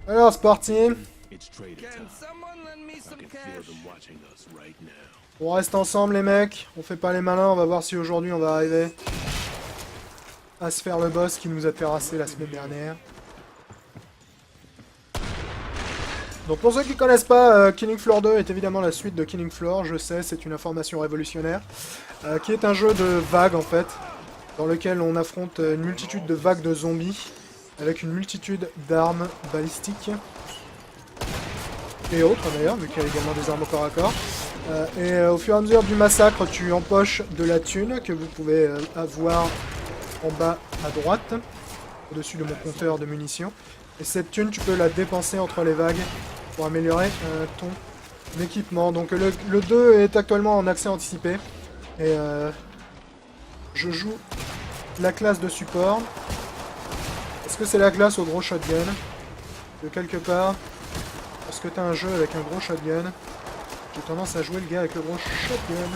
Alors c'est parti. On reste ensemble les mecs, on fait pas les malins, on va voir si aujourd'hui on va arriver à se faire le boss qui nous a terrassé la semaine dernière. Donc pour ceux qui connaissent pas, Killing Floor 2 est évidemment la suite de Killing Floor, je sais, c'est une information révolutionnaire, qui est un jeu de vagues en fait, dans lequel on affronte une multitude de vagues de zombies, avec une multitude d'armes balistiques, et autres d'ailleurs, vu qu'il y a également des armes au corps à corps. Au fur et à mesure du massacre, tu empoches de la thune que vous pouvez avoir en bas à droite, au-dessus de mon compteur de munitions. Et cette thune, tu peux la dépenser entre les vagues pour améliorer ton équipement. Donc le 2 est actuellement en accès anticipé. Et je joue la classe de support. Est-ce que c'est la classe au gros shotgun? De quelque part, parce que t'as un jeu avec un gros shotgun, j'ai tendance à jouer le gars avec le gros shotgun.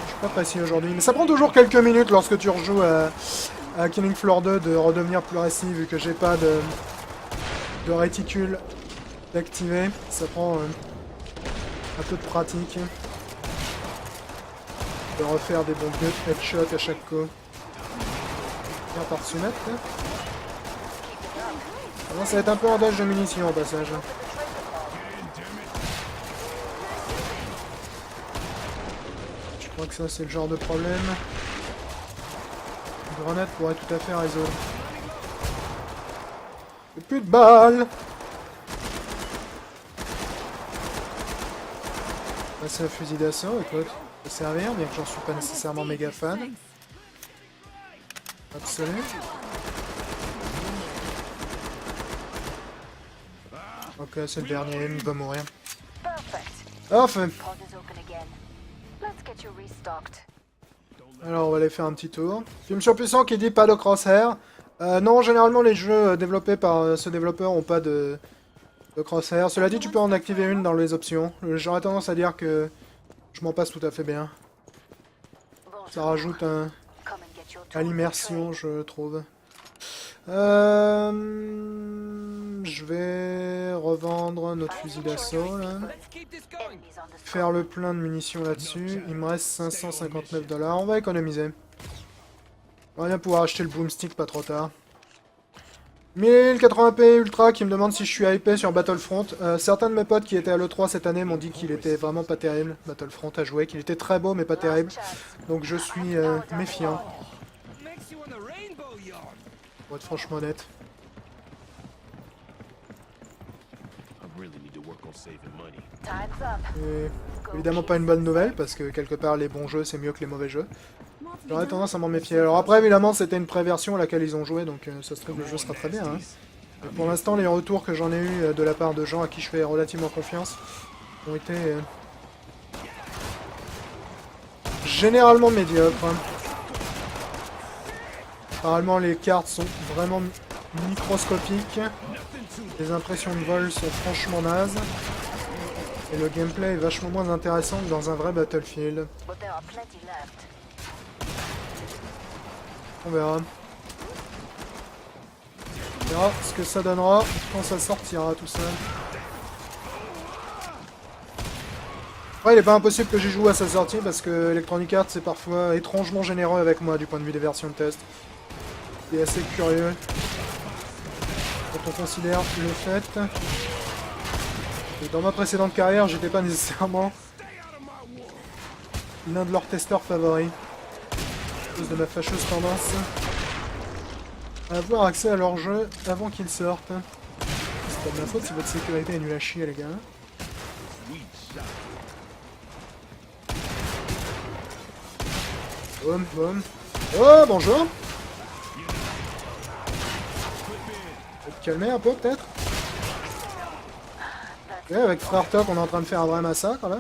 Je suis pas précis aujourd'hui, mais ça prend toujours quelques minutes lorsque tu rejoues à Killing Floor 2 de redevenir plus récit, vu que j'ai pas de réticule d'activer. Ça prend un peu de pratique. De refaire des bons headshots à chaque coup. Bien par-dessus net. Ça va être un peu en dodge de munitions au passage. Je crois que ça c'est le genre de problème. Une grenade pourrait tout à fait résoudre. Et plus de balles. C'est un fusil d'assaut, écoute. Ça peut servir, bien que j'en suis pas nécessairement méga fan. Absolu. Ok, c'est le dernier, il va mourir. Enfin. Alors, on va aller faire un petit tour. Film surpuissant qui dit pas de crosshair. Non, généralement, les jeux développés par ce développeur ont pas de crosshair. Cela dit, tu peux en activer une dans les options. J'aurais tendance à dire que je m'en passe tout à fait bien. Ça rajoute à l'immersion, je trouve. Je vais revendre notre fusil d'assaut, là. Faire le plein de munitions là-dessus. Il me reste 559 $. On va économiser. On va bien pouvoir acheter le boomstick pas trop tard. 1080p Ultra qui me demande si je suis hypé sur Battlefront. Certains de mes potes qui étaient à l'E3 cette année m'ont dit qu'il était vraiment pas terrible, Battlefront à jouer, qu'il était très beau mais pas terrible. Donc je suis méfiant. Pour être franchement honnête. Et évidemment pas une bonne nouvelle, parce que quelque part les bons jeux c'est mieux que les mauvais jeux. J'aurais tendance à m'en méfier. Alors après évidemment c'était une pré-version à laquelle ils ont joué, donc ça se trouve le jeu sera très bien. Hein. Pour l'instant les retours que j'en ai eu de la part de gens à qui je fais relativement confiance ont été généralement médiocres. Hein. Apparemment les cartes sont vraiment microscopiques. Les impressions de vol sont franchement nazes. Et le gameplay est vachement moins intéressant que dans un vrai Battlefield. On verra. On verra ce que ça donnera quand ça sortira tout ça. Ouais, il est pas impossible que j'y joue à sa sortie parce que Electronic Arts est parfois étrangement généreux avec moi du point de vue des versions de test. C'est assez curieux quand on considère le fait que dans ma précédente carrière, j'étais pas nécessairement l'un de leurs testeurs favoris à cause de ma fâcheuse tendance à avoir accès à leur jeu avant qu'ils sortent. C'est pas de ma faute si votre sécurité est nulle à chier, les gars. Boum, boum. Oh, bonjour. Faut te calmer un peu, peut-être. Ok, avec Frère Top, on est en train de faire un vrai massacre, là.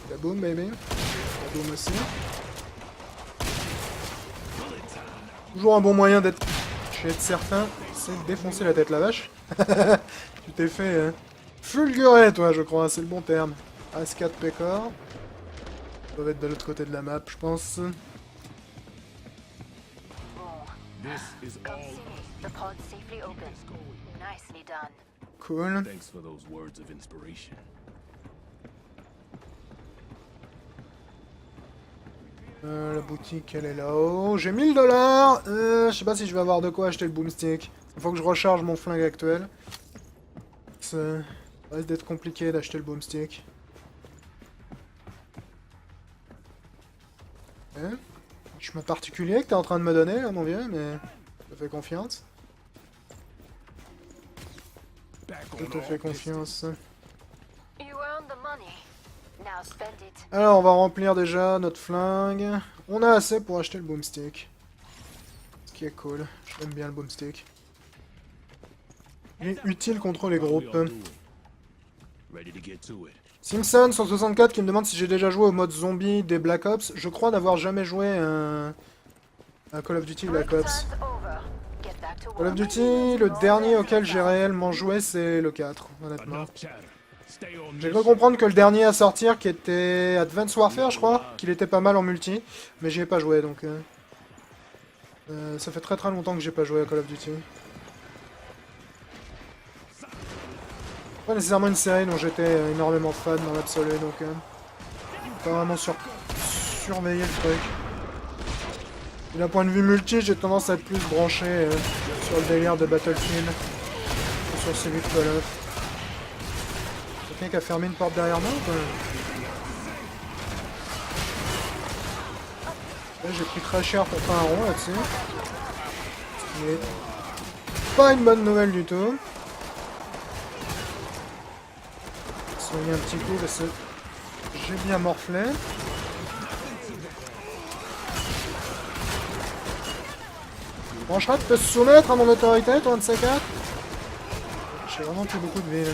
La boum, baby. La boum aussi. Toujours un bon moyen d'être certain, c'est de défoncer la tête la vache. Tu t'es fait fulgurer, toi, je crois, c'est le bon terme. As4 Pécor. Ça doit être de l'autre côté de la map, je pense. This is Come all. see me. The pod's safely open. Nicely done. Cool. Thanks for those words of inspiration. La boutique, elle est là-haut. J'ai 1000 $. Je sais pas si je vais avoir de quoi acheter le boomstick. Il faut que je recharge mon flingue actuel. Ça risque d'être compliqué d'acheter le boomstick. Okay. Chemin particulier que t'es en train de me donner, là, mon vieux, mais je te fais confiance. Je te fais confiance. You earned the money. Now spend it. Alors, on va remplir déjà notre flingue. On a assez pour acheter le boomstick. Ce qui est cool. J'aime bien le boomstick. Il est utile contre les groupes. Ready to get to it. Simpson 164 qui me demande si j'ai déjà joué au mode zombie des Black Ops. Je crois n'avoir jamais joué à Call of Duty Black Ops. Time's over. Get back to Call of work. Duty, le dernier auquel j'ai réellement joué, c'est le 4, honnêtement. Enough chatter. Stay on J'ai cru mission. comprendre que le dernier à sortir, qui était Advanced Warfare, je crois, qu'il était pas mal en multi, mais j'y ai pas joué, donc... ça fait très très longtemps que j'ai pas joué à Call of Duty. Pas nécessairement une série dont j'étais énormément fan dans l'absolu, donc... pas vraiment surveiller le truc. Et d'un point de vue multi, j'ai tendance à être plus branché sur le délire de Battlefield que sur celui de Call of. Quelqu'un qui a fermé une porte derrière moi ou pas? Là, j'ai pris très cher pour faire un rond là-dessus. Ce qui est pas une bonne nouvelle du tout. Soigner un petit coup parce que j'ai bien morflé. Franchement, tu peux se soumettre à mon autorité, toi, un de ces quatre? J'ai vraiment plus beaucoup de vie, là.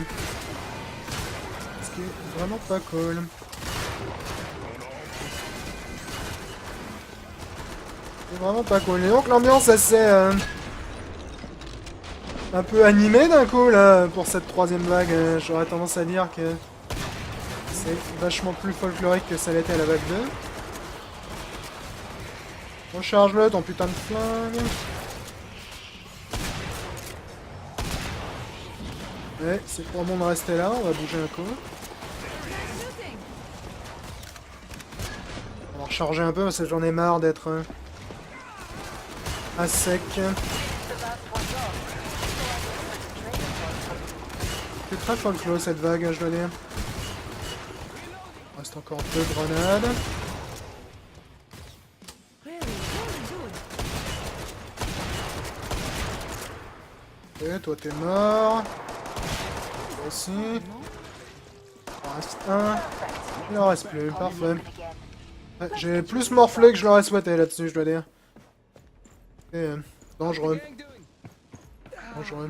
Ce qui est vraiment pas cool. C'est vraiment pas cool. Et donc, l'ambiance, elle s'est un peu animée d'un coup, là, pour cette troisième vague. J'aurais tendance à dire que c'est vachement plus folklorique que ça l'était à la vague 2. Recharge-le, ton putain de flingue. Ouais, c'est pas bon de rester là, on va bouger un coup. On va recharger un peu parce que j'en ai marre d'être à sec. C'est très folklore cette vague, je dois dire. Il reste encore 2 grenades. Ok, toi t'es mort. Toi aussi. Il en reste un. Il en reste plus, parfait. Ouais, j'ai plus morflé que je l'aurais souhaité là-dessus, je dois dire. Et dangereux. Dangereux.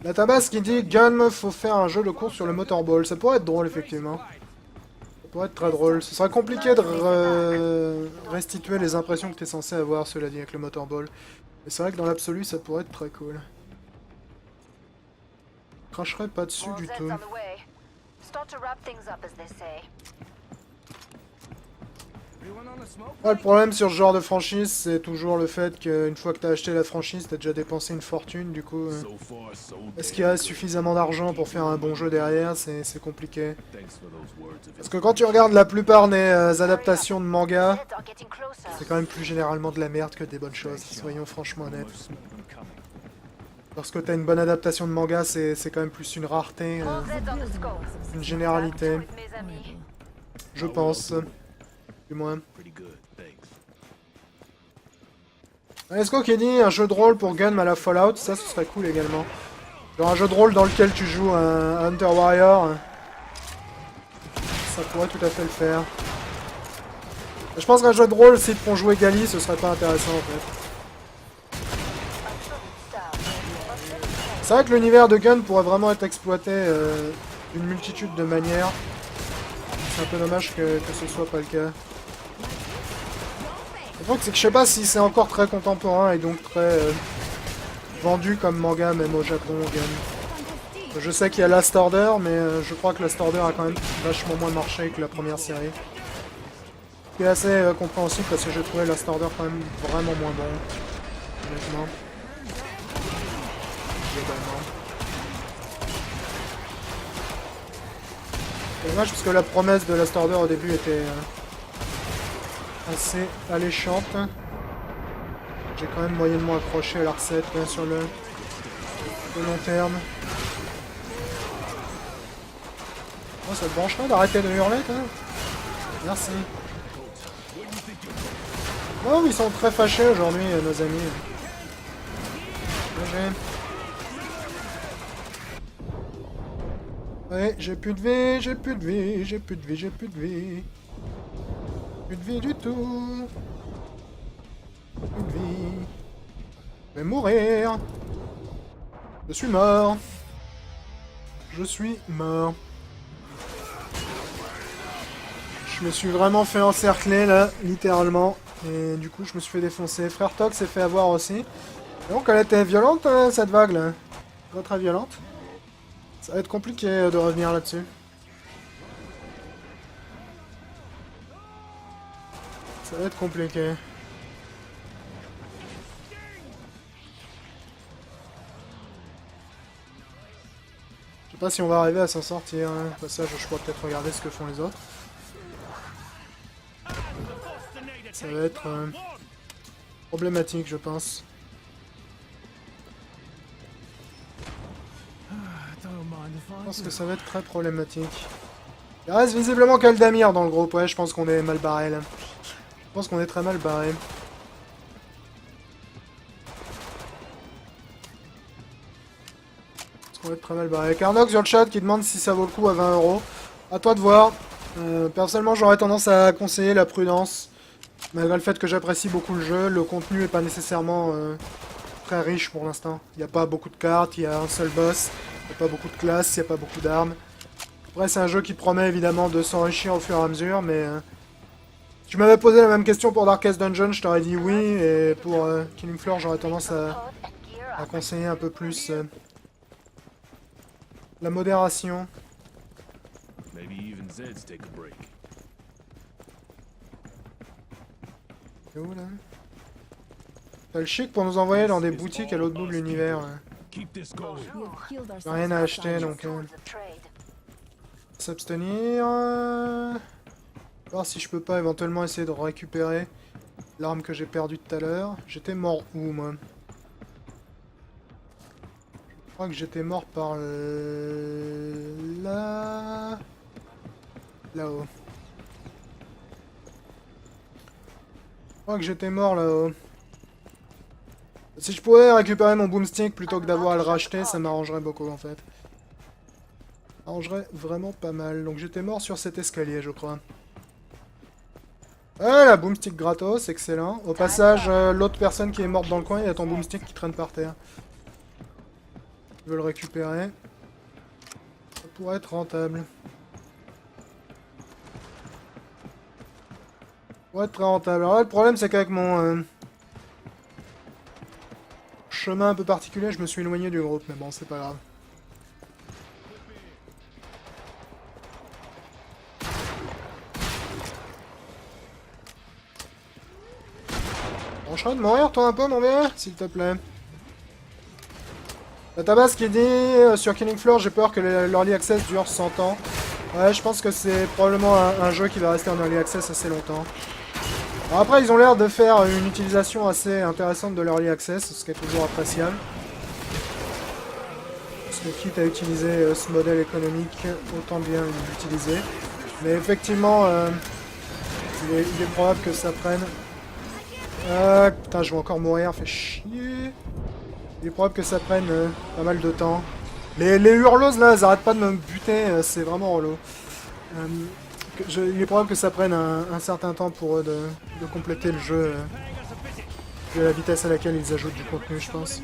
La tabasse qui dit Gun, faut faire un jeu de course sur le motorball. Ça pourrait être drôle, effectivement. Ça pourrait être très drôle. Ce sera compliqué de restituer les impressions que t'es censé avoir, cela dit, avec le motorball. Mais c'est vrai que dans l'absolu, ça pourrait être très cool. Je cracherai pas dessus du tout. Ouais, le problème sur ce genre de franchise, c'est toujours le fait qu'une fois que t'as acheté la franchise, t'as déjà dépensé une fortune, du coup... So far, so Est-ce qu'il reste suffisamment d'argent pour faire un bon jeu derrière? C'est compliqué. Thanks for those words of Parce que quand tu regardes la plupart des adaptations de manga, c'est quand même plus généralement de la merde que des bonnes choses, soyons franchement honnêtes. Lorsque t'as une bonne adaptation de manga, c'est quand même plus une rareté, une généralité, je pense. Du moins. pretty good. Thanks. Est-ce qu'on dit un jeu de rôle pour Gun à la Fallout? Ça, ce serait cool également. Genre un jeu de rôle dans lequel tu joues un Hunter Warrior. Ça pourrait tout à fait le faire. Je pense qu'un jeu de rôle, s'ils te font jouer Gali, ce serait pas intéressant en fait. C'est vrai que l'univers de Gun pourrait vraiment être exploité d'une multitude de manières. C'est un peu dommage que ce soit pas le cas. Le truc, c'est que je sais pas si c'est encore très contemporain et donc très vendu comme manga, même au Japon. Gun. Je sais qu'il y a Last Order, mais je crois que Last Order a quand même vachement moins marché que la première série. Ce qui est assez compréhensible parce que je trouvais Last Order quand même vraiment moins bon. Honnêtement. Globalement. C'est dommage parce que la promesse de Last Order au début était assez alléchante. J'ai quand même moyennement accroché à la recette sur le long terme. Oh, ça te brancherait d'arrêter de hurler, toi? Merci. Oh, ils sont très fâchés aujourd'hui, nos amis. Ouais, j'ai plus de vie, j'ai plus de vie, j'ai plus de vie, j'ai plus de vie. Plus de vie du tout. Plus de vie. Je vais mourir. Je suis mort. Je suis mort. Je me suis vraiment fait encercler là, littéralement. Et du coup, je me suis fait défoncer. Frère Tox s'est fait avoir aussi. Donc, elle était violente, cette vague là. Pas très violente. Ça va être compliqué de revenir là-dessus. Ça va être compliqué. Je sais pas si on va arriver à s'en sortir. Hein. Au passage, je pourrais peut-être regarder ce que font les autres. Ça va être problématique, je pense. Je pense que ça va être très problématique. Il reste visiblement qu'Aldamir dans le groupe. Ouais, je pense qu'on est mal barré là. Je pense qu'on est très mal barré. On va être très mal barré. Carnox sur le chat qui demande si ça vaut le coup à 20 €. À toi de voir. Personnellement, j'aurais tendance à conseiller la prudence. Malgré le fait que j'apprécie beaucoup le jeu, le contenu n'est pas nécessairement très riche pour l'instant. Il n'y a pas beaucoup de cartes, il y a un seul boss, il n'y a pas beaucoup de classes, il n'y a pas beaucoup d'armes. Après, c'est un jeu qui promet évidemment de s'enrichir au fur et à mesure, mais... si tu m'avais posé la même question pour Darkest Dungeon, je t'aurais dit oui, et pour Killing Floor, j'aurais tendance à conseiller un peu plus la modération. Maybe even Zed's take a break. C'est où là? T'as le chic pour nous envoyer dans des boutiques à l'autre bout de l'univers. Keep this going. J'ai rien à acheter donc Towards the trade. s'abstenir. Voir si je peux pas éventuellement essayer de récupérer l'arme que j'ai perdue tout à l'heure. J'étais mort où moi? Je crois que j'étais mort par là. Là-haut. Je crois que j'étais mort là-haut. Si je pouvais récupérer mon boomstick plutôt que d'avoir à le racheter, ça m'arrangerait beaucoup en fait. Ça m'arrangerait vraiment pas mal. Donc j'étais mort sur cet escalier, je crois. Voilà, boomstick gratos, excellent. Au passage, l'autre personne qui est morte dans le coin, il y a ton boomstick qui traîne par terre. Je veux le récupérer. Ça pourrait être rentable. Pour être très rentable. Alors là, le problème, c'est qu'avec mon chemin un peu particulier, je me suis éloigné du groupe, mais bon, c'est pas grave. Brancherais de mourir, toi, un peu, mon vieux, s'il te plaît. La tabasse qui dit sur Killing Floor, j'ai peur que l'Early Access dure 100 ans. Ouais, je pense que c'est probablement un jeu qui va rester en Early Access assez longtemps. Alors après, ils ont l'air de faire une utilisation assez intéressante de l'Early Access, ce qui est toujours appréciable. Parce que quitte à utiliser ce modèle économique, autant bien l'utiliser. Mais effectivement, il est probable que ça prenne... putain, je vais encore mourir, fait chier. Il est probable que ça prenne pas mal de temps. Les hurleuses là, elles arrêtent pas de me buter, c'est vraiment relou. Il est probable que ça prenne un certain temps pour eux de compléter le jeu. De la vitesse à laquelle ils ajoutent du contenu, je pense.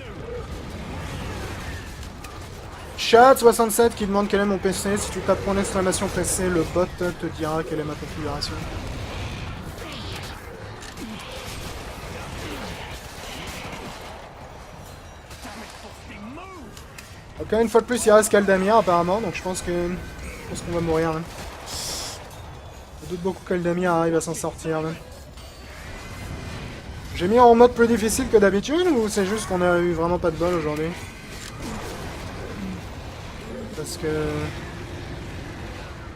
Chat67 qui demande quel est mon PC. Si tu tapes point d'exclamation PC, le bot te dira quelle est ma configuration. Ok, une fois de plus, il reste qu'Aldamir apparemment, donc je pense qu'on va mourir. Hein. Je doute beaucoup qu'Eldamir arrive à s'en sortir. Là. J'ai mis en mode plus difficile que d'habitude ou c'est juste qu'on a eu vraiment pas de bol aujourd'hui? Parce que...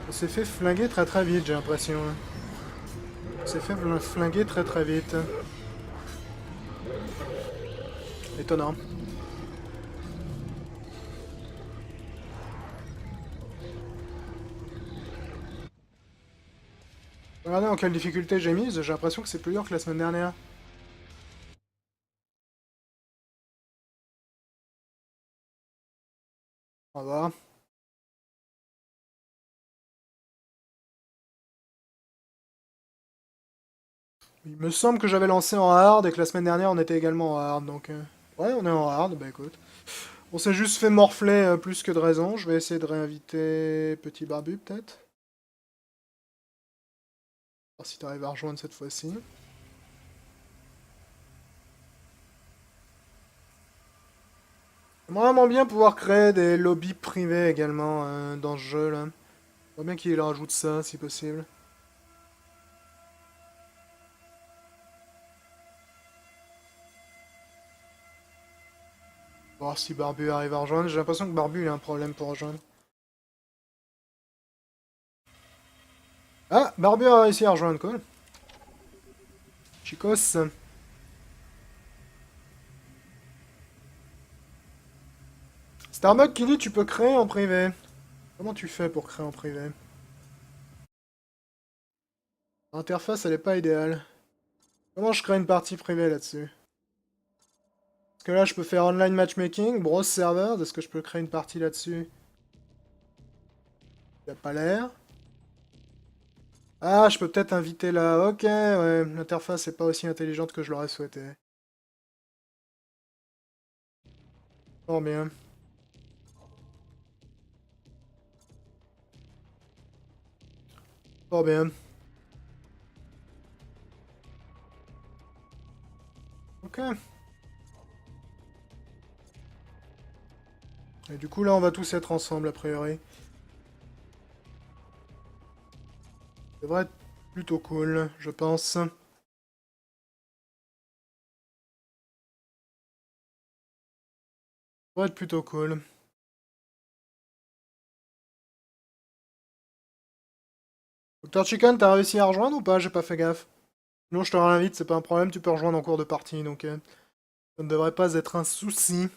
On s'est fait flinguer très vite, j'ai l'impression. On s'est fait flinguer très vite. Étonnant. Regardez en quelle difficulté j'ai mise, j'ai l'impression que c'est plus dur que la semaine dernière. On va voir. Il me semble que j'avais lancé en hard et que la semaine dernière on était également en hard, donc... Ouais, on est en hard, bah écoute. On s'est juste fait morfler plus que de raison. Je vais essayer de réinviter Petit Barbu, peut-être. Voir si t'arrives à rejoindre cette fois-ci. J'aimerais vraiment bien pouvoir créer des lobbies privés également dans ce jeu, là. J'aimerais bien qu'il rajoute ça, si possible. Voir si Barbu arrive à rejoindre. J'ai l'impression que Barbu il a un problème pour rejoindre. Ah, Barbu a réussi à rejoindre, cool. Chicos. Starbuck qui dit tu peux créer en privé. Comment tu fais pour créer en privé? L'interface elle est pas idéale. Comment je crée une partie privée là-dessus? Parce que là je peux faire online matchmaking, browse serveur, est-ce que je peux créer une partie là-dessus? Il a pas l'air. Ah, je peux peut-être inviter là. Ok, ouais, l'interface est pas aussi intelligente que je l'aurais souhaité. Oh bien. Oh bien. Ok. Et du coup là on va tous être ensemble a priori. Ça devrait être plutôt cool, je pense. Ça devrait être plutôt cool. Dr Chicken, t'as réussi à rejoindre ou pas? J'ai pas fait gaffe. Sinon je te réinvite, c'est pas un problème, tu peux rejoindre en cours de partie, donc ça ne devrait pas être un souci,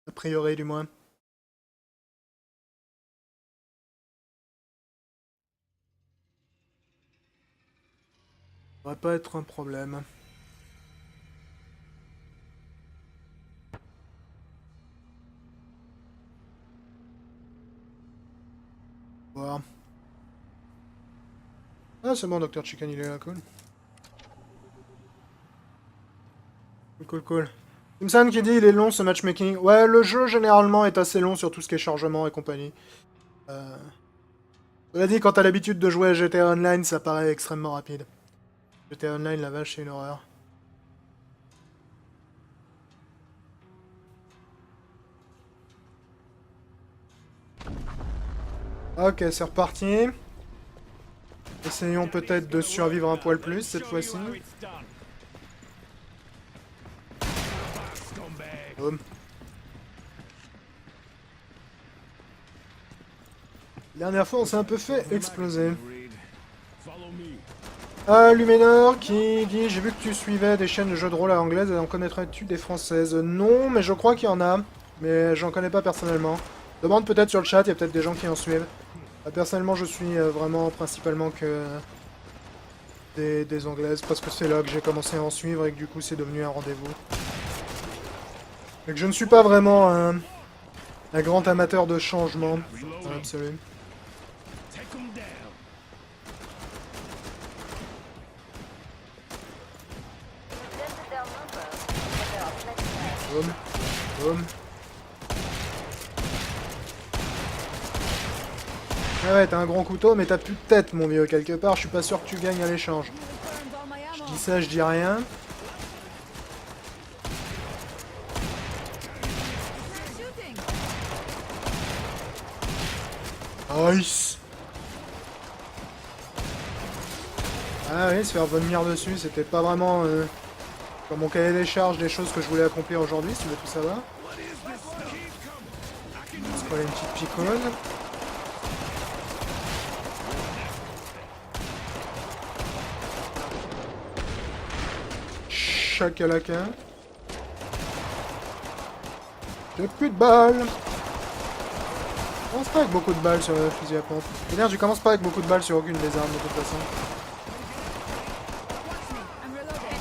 a priori du moins. Ça devrait pas être un problème. Voir. Ah c'est bon, Dr Chicken il est là, cool. Cool. Simpson qui dit il est long ce matchmaking. Ouais, le jeu généralement est assez long sur tout ce qui est chargement et compagnie. Cela dit, quand t'as l'habitude de jouer à GTA Online, ça paraît extrêmement rapide. GTA Online, la vache, c'est une horreur. Ok, c'est reparti. Essayons peut-être de survivre un poil plus cette fois-ci. Boum. La dernière fois, on s'est un peu fait exploser. Luménor qui dit j'ai vu que tu suivais des chaînes de jeux de rôle à l'anglaise, en connaîtrais-tu des françaises? Non, mais je crois qu'il y en a. Mais j'en connais pas personnellement. Demande peut-être sur le chat, il y a peut-être des gens qui en suivent. Personnellement, je suis vraiment principalement que des anglaises, parce que c'est là que j'ai commencé à en suivre et que du coup c'est devenu un rendez-vous. Et que je ne suis pas vraiment un grand amateur de changement, dans l'absolu. Boum, boum. Ah ouais, t'as un grand couteau, mais t'as plus de tête, mon vieux, quelque part. Je suis pas sûr que tu gagnes à l'échange. Je dis ça, je dis rien. Nice. Ah oui, se faire vomir dessus, c'était pas vraiment dans mon cahier des charges des choses que je voulais accomplir aujourd'hui, si tu veux tout savoir. On se coller une petite picole. Chakalaka. J'ai plus de balles. Je commence pas avec beaucoup de balles sur le fusil à pompe. C'est-à-dire, je commence pas avec beaucoup de balles sur aucune des armes de toute façon.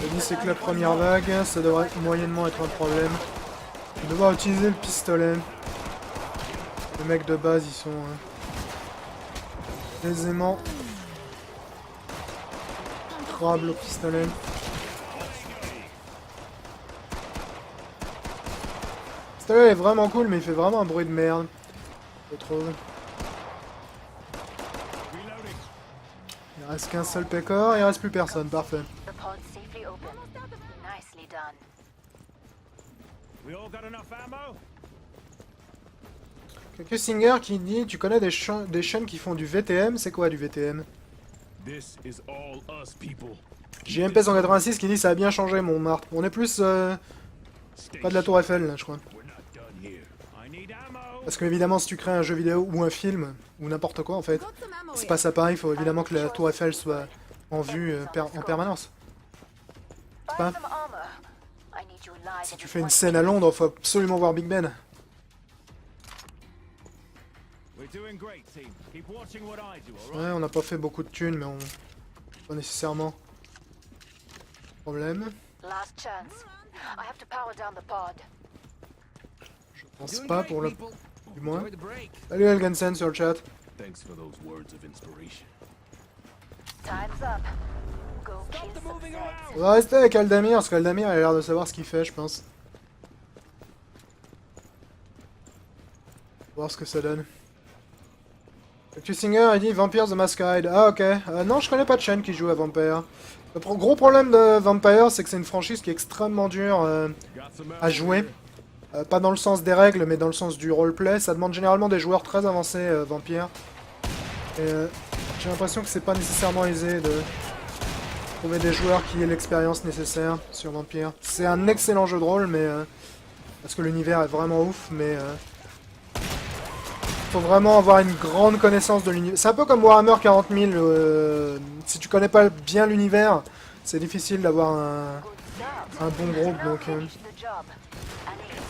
Je dis c'est que la première vague, ça devrait moyennement être un problème. Je vais devoir utiliser le pistolet. Les mecs de base, ils sont aisément crables au pistolet. Le pistolet est vraiment cool, mais il fait vraiment un bruit de merde. Je trouve. Il reste qu'un seul pécor, il reste plus personne, parfait. The pod's safely open. Nicely done. We all got enough ammo? Kissinger qui dit tu connais des chaînes qui font du VTM, c'est quoi du VTM? This is all us, people. JMP 186 qui dit ça a bien changé Montmartre. On est plus pas de la Tour Eiffel là je crois. We're not done here. I need ammo. Parce que évidemment si tu crées un jeu vidéo ou un film ou n'importe quoi en fait, c'est pas ça pareil, il faut évidemment que la Tour Eiffel soit en vue en permanence. Buy Pas. some armor. I need you alive Si in tu this fais une one scène à Londres, faut absolument voir Big Ben. We're doing great, team. Keep watching what I do, alright? Ouais, on n'a pas fait beaucoup de thunes, mais on... pas nécessairement problème. Last chance. I have to power down the pod. Je pense pas pour le... du moins. Salut Elgensen sur le chat. Thanks for those words of inspiration. Time's up. Go kill some Zeds. On va rester avec Aldamir, parce qu'Aldamir a l'air de savoir ce qu'il fait, je pense. Voir ce que ça donne. Singer il dit Vampire the Masquerade. Ah ok. Non, je connais pas de chaîne qui joue à Vampire. Le gros problème de Vampire, c'est que c'est une franchise qui est extrêmement dure Got some à jouer. Pas dans le sens des règles, mais dans le sens du roleplay. Ça demande généralement des joueurs très avancés, Vampire. Et j'ai l'impression que c'est pas nécessairement aisé de trouver des joueurs qui aient l'expérience nécessaire sur Vampire. C'est un excellent jeu de rôle, mais parce que l'univers est vraiment ouf, mais faut vraiment avoir une grande connaissance de l'univers. C'est un peu comme Warhammer 40 000. Si tu connais pas bien l'univers, c'est difficile d'avoir un Good bon start. groupe. Now Donc, finish the job. And it's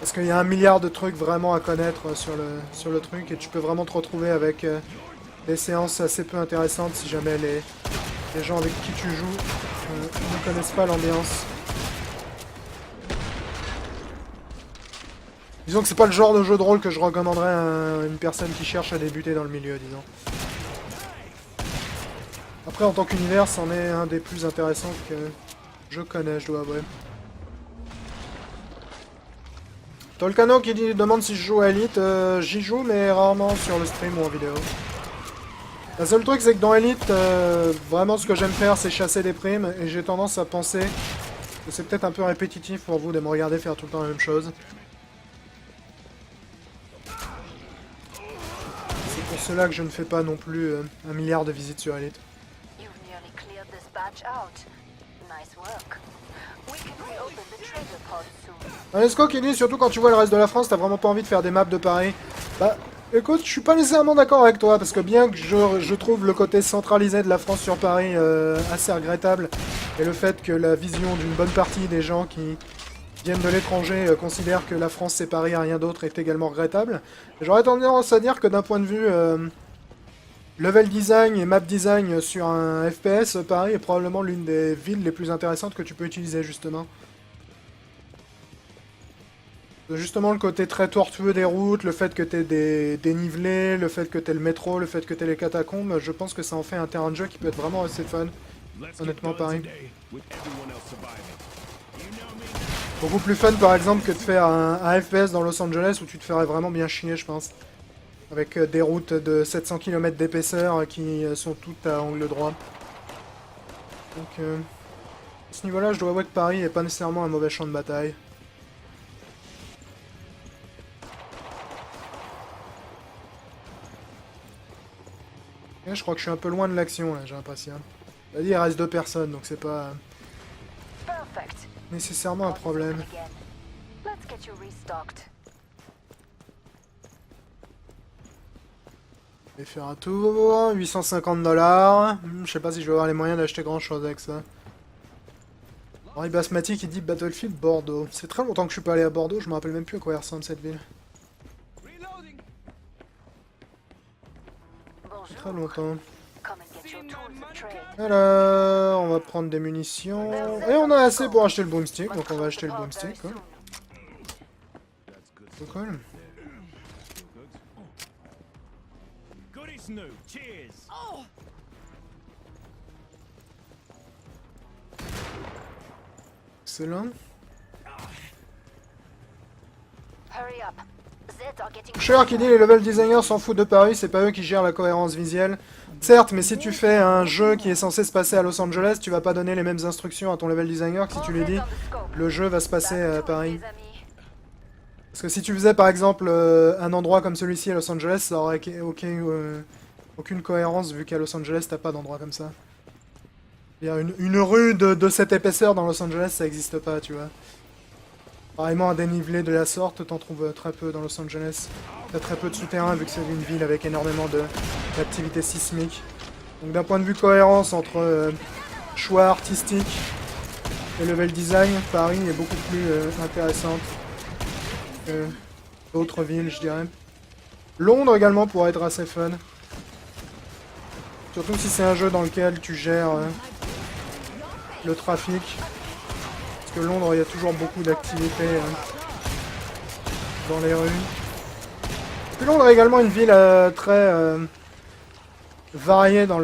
parce qu'il y a un milliard de trucs vraiment à connaître sur le truc, et tu peux vraiment te retrouver avec des séances assez peu intéressantes si jamais les gens avec qui tu joues ne connaissent pas l'ambiance. Disons que c'est pas le genre de jeu de rôle que je recommanderais à une personne qui cherche à débuter dans le milieu, disons. Après, en tant qu'univers, c'en est un des plus intéressants que je connais, je dois avouer. Tolkano qui demande si je joue à Elite. J'y joue, mais rarement sur le stream ou en vidéo. Le seul truc, c'est que dans Elite, vraiment ce que j'aime faire, c'est chasser des primes, et j'ai tendance à penser que c'est peut-être un peu répétitif pour vous de me regarder faire tout le temps la même chose. C'est pour cela que je ne fais pas non plus un milliard de visites sur Elite. You've nearly cleared this batch out. Nice work. We can reopen the treasure pod soon. Alesco qui dit, surtout quand tu vois le reste de la France, t'as vraiment pas envie de faire des maps de Paris. Bah, écoute, je suis pas nécessairement d'accord avec toi, parce que bien que je trouve le côté centralisé de la France sur Paris assez regrettable, et le fait que la vision d'une bonne partie des gens qui viennent de l'étranger considèrent que la France c'est Paris et rien d'autre est également regrettable, j'aurais tendance à dire que d'un point de vue level design et map design sur un FPS, Paris est probablement l'une des villes les plus intéressantes que tu peux utiliser justement. Justement le côté très tortueux des routes, le fait que t'aies des dénivelés, le fait que t'aies le métro, le fait que t'aies les catacombes, je pense que ça en fait un terrain de jeu qui peut être vraiment assez fun. Let's Honnêtement, get done Paris. today with everyone else surviving. You know me. Beaucoup plus fun par exemple que de faire un FPS dans Los Angeles où tu te ferais vraiment bien chier je pense. Avec des routes de 700 km d'épaisseur qui sont toutes à angle droit. Donc à ce niveau là je dois avouer que Paris est pas nécessairement un mauvais champ de bataille. Et je crois que je suis un peu loin de l'action là, j'ai l'impression. C'est-à-dire il reste 2 personnes, donc c'est pas Perfect. nécessairement un problème. Again. Let's get you restocked. Je vais faire un tour, 850 $. Je sais pas si je vais avoir les moyens d'acheter grand chose avec ça. Henri Basmati qui dit Battlefield Bordeaux. C'est très longtemps que je suis pas allé à Bordeaux, je me rappelle même plus à quoi elle ressemble cette ville. Reloading. Bonjour. Très longtemps. Come and get your tools of trade. Alors, on va prendre des munitions. Et on a assez pour acheter le boomstick, donc on va acheter le Pod boomstick. very Quoi. soon. C'est cool. Good is new. Cheers. Excellent. Hurry up. Zeds are getting Cher qui dit les level designers s'en foutent de Paris, c'est pas eux qui gèrent la cohérence visuelle. Certes, mais si tu fais un jeu qui est censé se passer à Los Angeles, tu vas pas donner les mêmes instructions à ton level designer que si tu lui dis le jeu va se passer à Paris. Parce que si tu faisais par exemple un endroit comme celui-ci à Los Angeles, ça aurait aucune cohérence vu qu'à Los Angeles t'as pas d'endroit comme ça. Une rue de cette épaisseur dans Los Angeles, ça existe pas, tu vois. Pareillement, un dénivelé de la sorte, t'en trouves très peu dans Los Angeles. T'as très peu de souterrains vu que c'est une ville avec énormément d'activités sismiques. Donc d'un point de vue cohérence entre choix artistique et level design, Paris est beaucoup plus intéressante que d'autres villes, je dirais. Londres également pourrait être assez fun. Surtout si c'est un jeu dans lequel tu gères le trafic. Parce que Londres, il y a toujours beaucoup d'activités dans les rues. Et puis Londres est également une ville très variée dans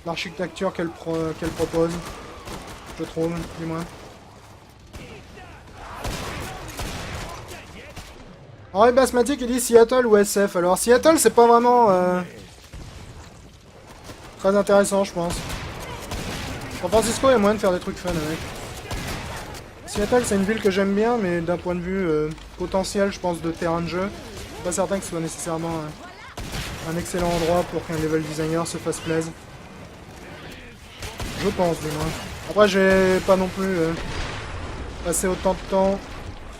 l'architecture qu'elle propose. Je trouve, du moins. Henri Basmati qui dit Seattle ou SF. Alors Seattle, c'est pas vraiment très intéressant, je pense. San Francisco, il y a moyen de faire des trucs fun avec. Seattle, c'est une ville que j'aime bien, mais d'un point de vue potentiel, je pense, de terrain de jeu, je suis pas certain que ce soit nécessairement un excellent endroit pour qu'un level designer se fasse plaisir. Je pense, du moins. Après, j'ai pas non plus passé autant de temps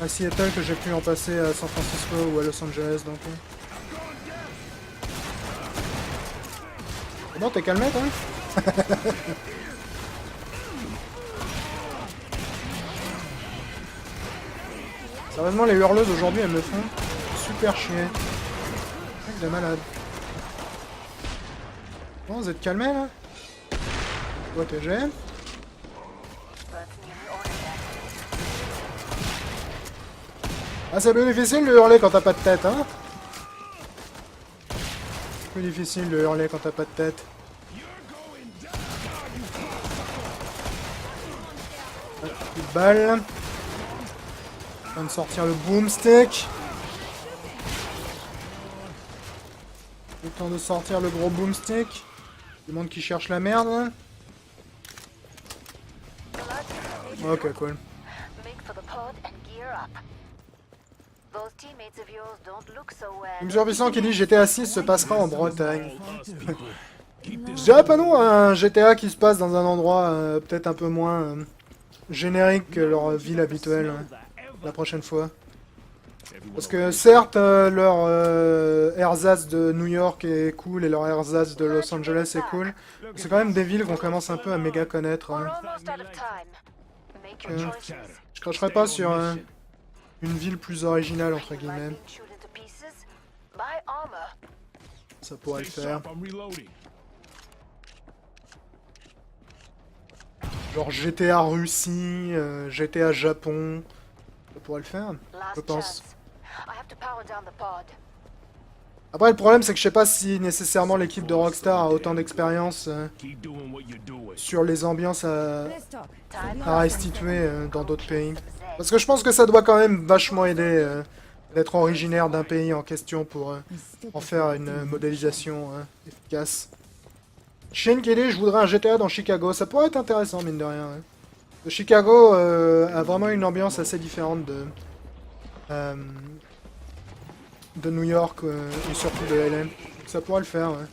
à Seattle que j'ai pu en passer à San Francisco ou à Los Angeles, donc... Bon, t'es calmé, toi? Sérieusement, les hurleuses aujourd'hui, elles me font super chier. Mec de malade. Bon, vous êtes calmés, là? OTG. That's nearly all of Ah, c'est plus difficile de hurler quand t'as pas de tête, hein? Plus difficile de hurler quand t'as pas de tête. Plus de balles. Je viens de sortir le boomstick. Le temps de sortir le gros boomstick. Du monde qui cherche la merde. Ok, cool. Make for the pod and gear up. Those teammates of yours don't look so well. Monsieur Puissant qui dit GTA 6 se passera en Bretagne. Je dirais pas non à un GTA qui se passe dans un endroit peut-être un peu moins générique que leur ville habituelle la prochaine fois. Parce que certes leur ersatz de New York est cool et leur ersatz de Los Angeles est cool. C'est quand même des villes qu'on commence un peu à méga connaître. We're almost out of time. Make your choices. Je cracherai pas sur une ville plus originale entre You like guillemets. being chewed into pieces? Buy armor. Ça pourrait le Stay faire. sharp, I'm reloading. Genre GTA Russie, GTA Japon. Ça pourrait le faire, je Last pense. chance. I have to power down the pod. Après le problème c'est que je sais pas si nécessairement l'équipe de Rockstar a autant d'expérience Keep doing what you're doing. sur les ambiances Time à restituer dans d'autres pays. Parce que je pense que ça doit quand même vachement aider d'être originaire d'un pays en question pour en faire une modélisation efficace. Shane Kelly, je voudrais un GTA dans Chicago, ça pourrait être intéressant mine de rien. Chicago a vraiment une ambiance assez différente de New York et surtout de LA. Ça pourrait le faire, ouais.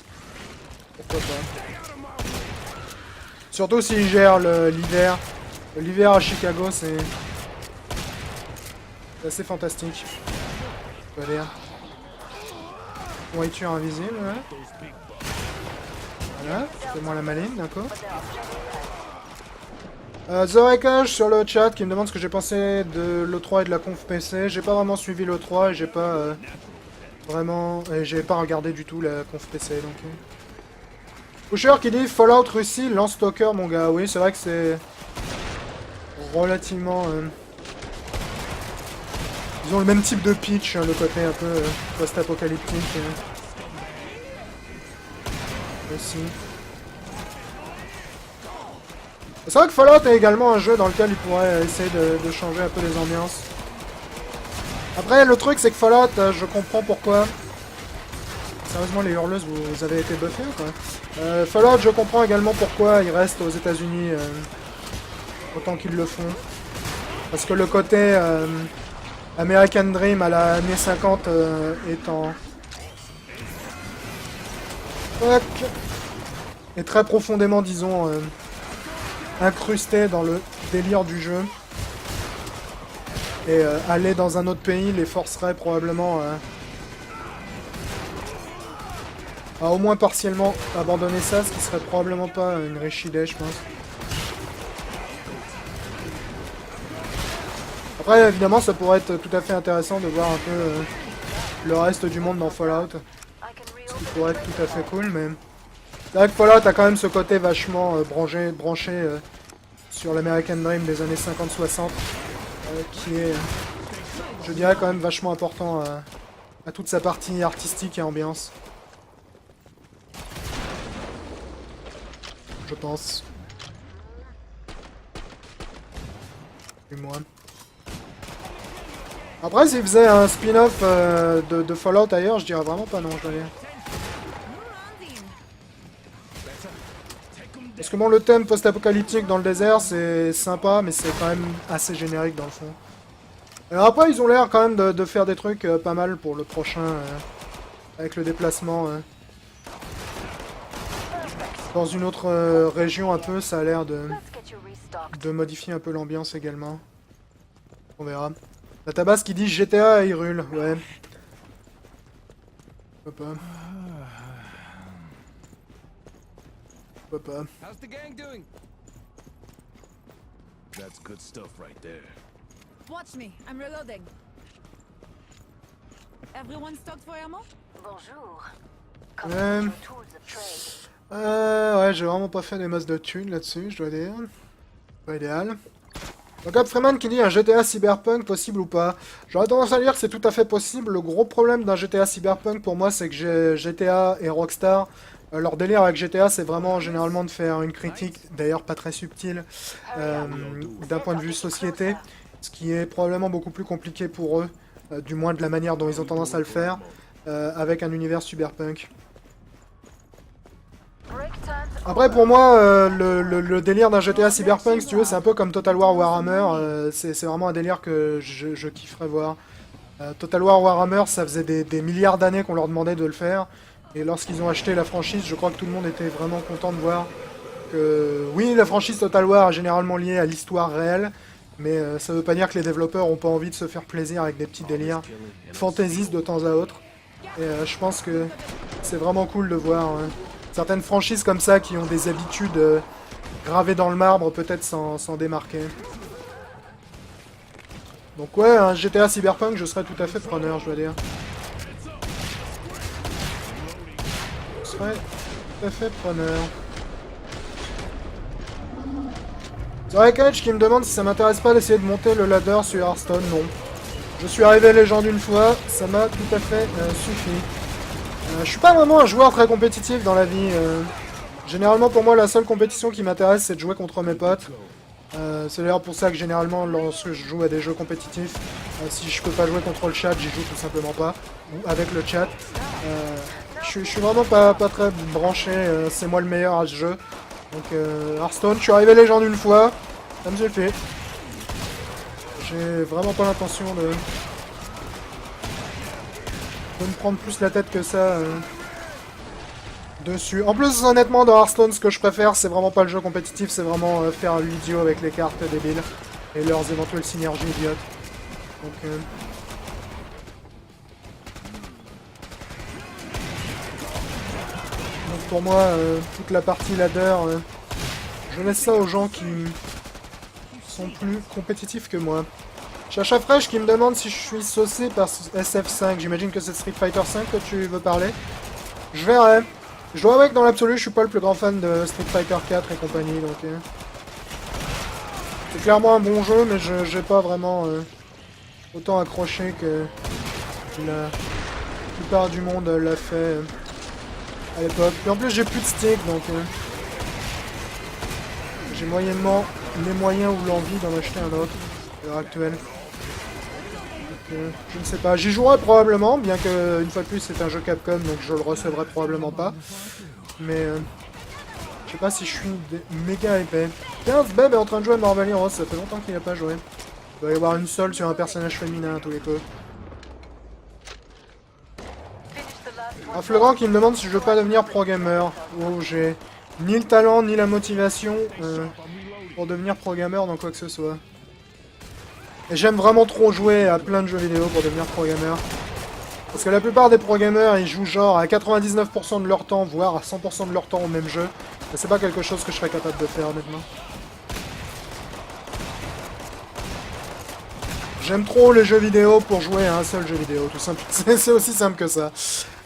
Pourquoi pas. Surtout s'il gère l'hiver. L'hiver à Chicago, c'est assez fantastique. On va dire. Nourriture invisible, ouais. Voilà, fais-moi la maline, d'accord. Zorekage sur le chat qui me demande ce que j'ai pensé de l'E3 et de la conf PC. J'ai pas vraiment suivi l'E3 et j'ai pas vraiment... j'ai pas regardé du tout la conf PC, donc... Pusher qui dit Fallout Russie, lance Stalker, mon gars. Oui, c'est vrai que c'est relativement... Ils ont le même type de pitch, hein, le côté un peu post-apocalyptique. Aussi. C'est vrai que Fallout est également un jeu dans lequel ils pourraient essayer de changer un peu les ambiances. Après, le truc, c'est que Fallout, je comprends pourquoi. Sérieusement, les hurleuses, vous avez été buffés ou quoi? Fallout, je comprends également pourquoi ils restent aux États-Unis autant qu'ils le font. Parce que le côté American Dream à la année 50 étant... est très profondément, disons, incrusté dans le délire du jeu. Et aller dans un autre pays les forcerait probablement à au moins partiellement abandonner ça, ce qui serait probablement pas une riche idée, je pense. Après, évidemment, ça pourrait être tout à fait intéressant de voir un peu le reste du monde dans Fallout. Ce qui pourrait être tout à fait cool, mais... C'est vrai que Fallout a quand même ce côté vachement branché sur l'American Dream des années 50-60, qui est, je dirais, quand même vachement important à toute sa partie artistique et ambiance. Je pense. Et moi. Après, s'ils faisaient un spin-off de Fallout ailleurs, je dirais vraiment pas non, je dois dire. Parce que bon, le thème post-apocalyptique dans le désert, c'est sympa, mais c'est quand même assez générique dans le fond. Alors après, ils ont l'air quand même de faire des trucs pas mal pour le prochain, avec le déplacement dans une autre région un peu, ça a l'air de modifier un peu l'ambiance également. On verra. La tabasse qui dit GTA à Hyrule, ouais. Pourquoi pas. Pourquoi pas. How's the gang doing? That's good stuff right there. Watch me, I'm reloading. Everyone stocked for ammo? Bonjour. Ouais, j'ai vraiment pas fait des masses de thunes là-dessus, je dois dire. Pas idéal. Donc Up Freeman qui dit un GTA Cyberpunk possible ou pas? J'aurais tendance à dire que c'est tout à fait possible. Le gros problème d'un GTA Cyberpunk pour moi, c'est que GTA et Rockstar, leur délire avec GTA, c'est vraiment généralement de faire une critique, d'ailleurs pas très subtile, d'un point de vue société, ce qui est probablement beaucoup plus compliqué pour eux, du moins de la manière dont ils ont tendance à le faire, avec un univers cyberpunk. Après, pour moi, le délire d'un GTA Cyberpunk, si tu veux, c'est un peu comme Total War Warhammer. C'est vraiment un délire que je kifferais voir. Total War Warhammer, ça faisait des milliards d'années qu'on leur demandait de le faire. Et lorsqu'ils ont acheté la franchise, je crois que tout le monde était vraiment content de voir que... Oui, la franchise Total War est généralement liée à l'histoire réelle, mais ça veut pas dire que les développeurs ont pas envie de se faire plaisir avec des petits délires fantaisistes de temps à autre. Et je pense que c'est vraiment cool de voir... certaines franchises comme ça qui ont des habitudes gravées dans le marbre, peut-être s'en démarquer. Donc ouais, un GTA Cyberpunk, je serais tout à fait preneur, je dois dire. Je serais tout à fait preneur. Zorekage qui me demande si ça m'intéresse pas d'essayer de monter le ladder sur Hearthstone. Non. Je suis arrivé légende une fois, ça m'a tout à fait suffi. Je suis pas vraiment un joueur très compétitif dans la vie. Généralement, pour moi, la seule compétition qui m'intéresse, c'est de jouer contre mes potes. C'est d'ailleurs pour ça que généralement, lorsque je joue à des jeux compétitifs, si je peux pas jouer contre le chat, j'y joue tout simplement pas. Ou avec le chat. Je suis vraiment pas très branché, c'est moi le meilleur à ce jeu. Donc Hearthstone, je suis arrivé légende une fois, ça me suffit. J'ai vraiment pas l'intention de me prendre plus la tête que ça dessus. En plus, honnêtement, dans Hearthstone, ce que je préfère, c'est vraiment pas le jeu compétitif, c'est vraiment faire l'idiot avec les cartes débiles et leurs éventuelles synergies idiotes. Donc, pour moi, toute la partie ladder, je laisse ça aux gens qui sont plus compétitifs que moi. Chacha Fresh qui me demande si je suis saucé par SF5. J'imagine que c'est Street Fighter 5 que tu veux parler. Je verrai. Je dois avouer que dans l'absolu, je suis pas le plus grand fan de Street Fighter 4 et compagnie, donc... c'est clairement un bon jeu, mais j'ai pas vraiment autant accroché que la plupart du monde l'a fait à l'époque. Et en plus, j'ai plus de stick, donc... j'ai moyennement les moyens ou l'envie d'en acheter un autre à l'heure actuelle. Donc, je ne sais pas. J'y jouerai probablement, bien que, une fois de plus, c'est un jeu Capcom, donc je le recevrai probablement pas. Mais... je sais pas si je suis méga épais. 15 Beb est en train de jouer à Marvel Heroes, ça fait longtemps qu'il n'a pas joué. Il doit y avoir une seule sur un personnage féminin à tous les coups. Un fleurant qui me demande si je veux pas devenir pro-gamer. Oh, j'ai ni le talent ni la motivation pour devenir pro-gamer dans quoi que ce soit. Et j'aime vraiment trop jouer à plein de jeux vidéo pour devenir pro-gamer. Parce que la plupart des pro-gamers, ils jouent genre à 99% de leur temps, voire à 100% de leur temps au même jeu. Et c'est pas quelque chose que je serais capable de faire, honnêtement. J'aime trop les jeux vidéo pour jouer à un seul jeu vidéo, tout simple. C'est aussi simple que ça.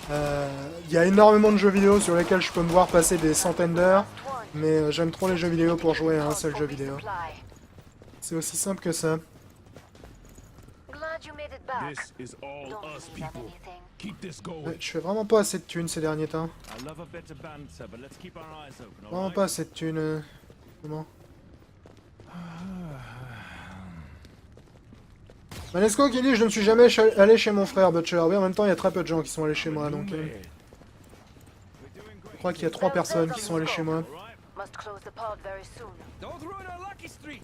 Il y a énormément de jeux vidéo sur lesquels je peux me voir passer des centaines d'heures, mais j'aime trop les jeux vidéo pour jouer à un seul jeu vidéo. C'est aussi simple que ça. This is all us, people. Keep this going. Ouais, je fais vraiment pas assez de thunes ces derniers temps. I love a bit of banter, but let's keep our eyes open, all Vraiment right? pas assez de thunes. Comment Manesco qui dit je ne suis jamais allé chez mon frère Butcher. Oui, en même temps il y a très peu de gens qui sont allés chez moi, donc je crois qu'il y a 3 personnes qui sont allées chez moi. Must close the pod very soon. Don't ruin our lucky streak.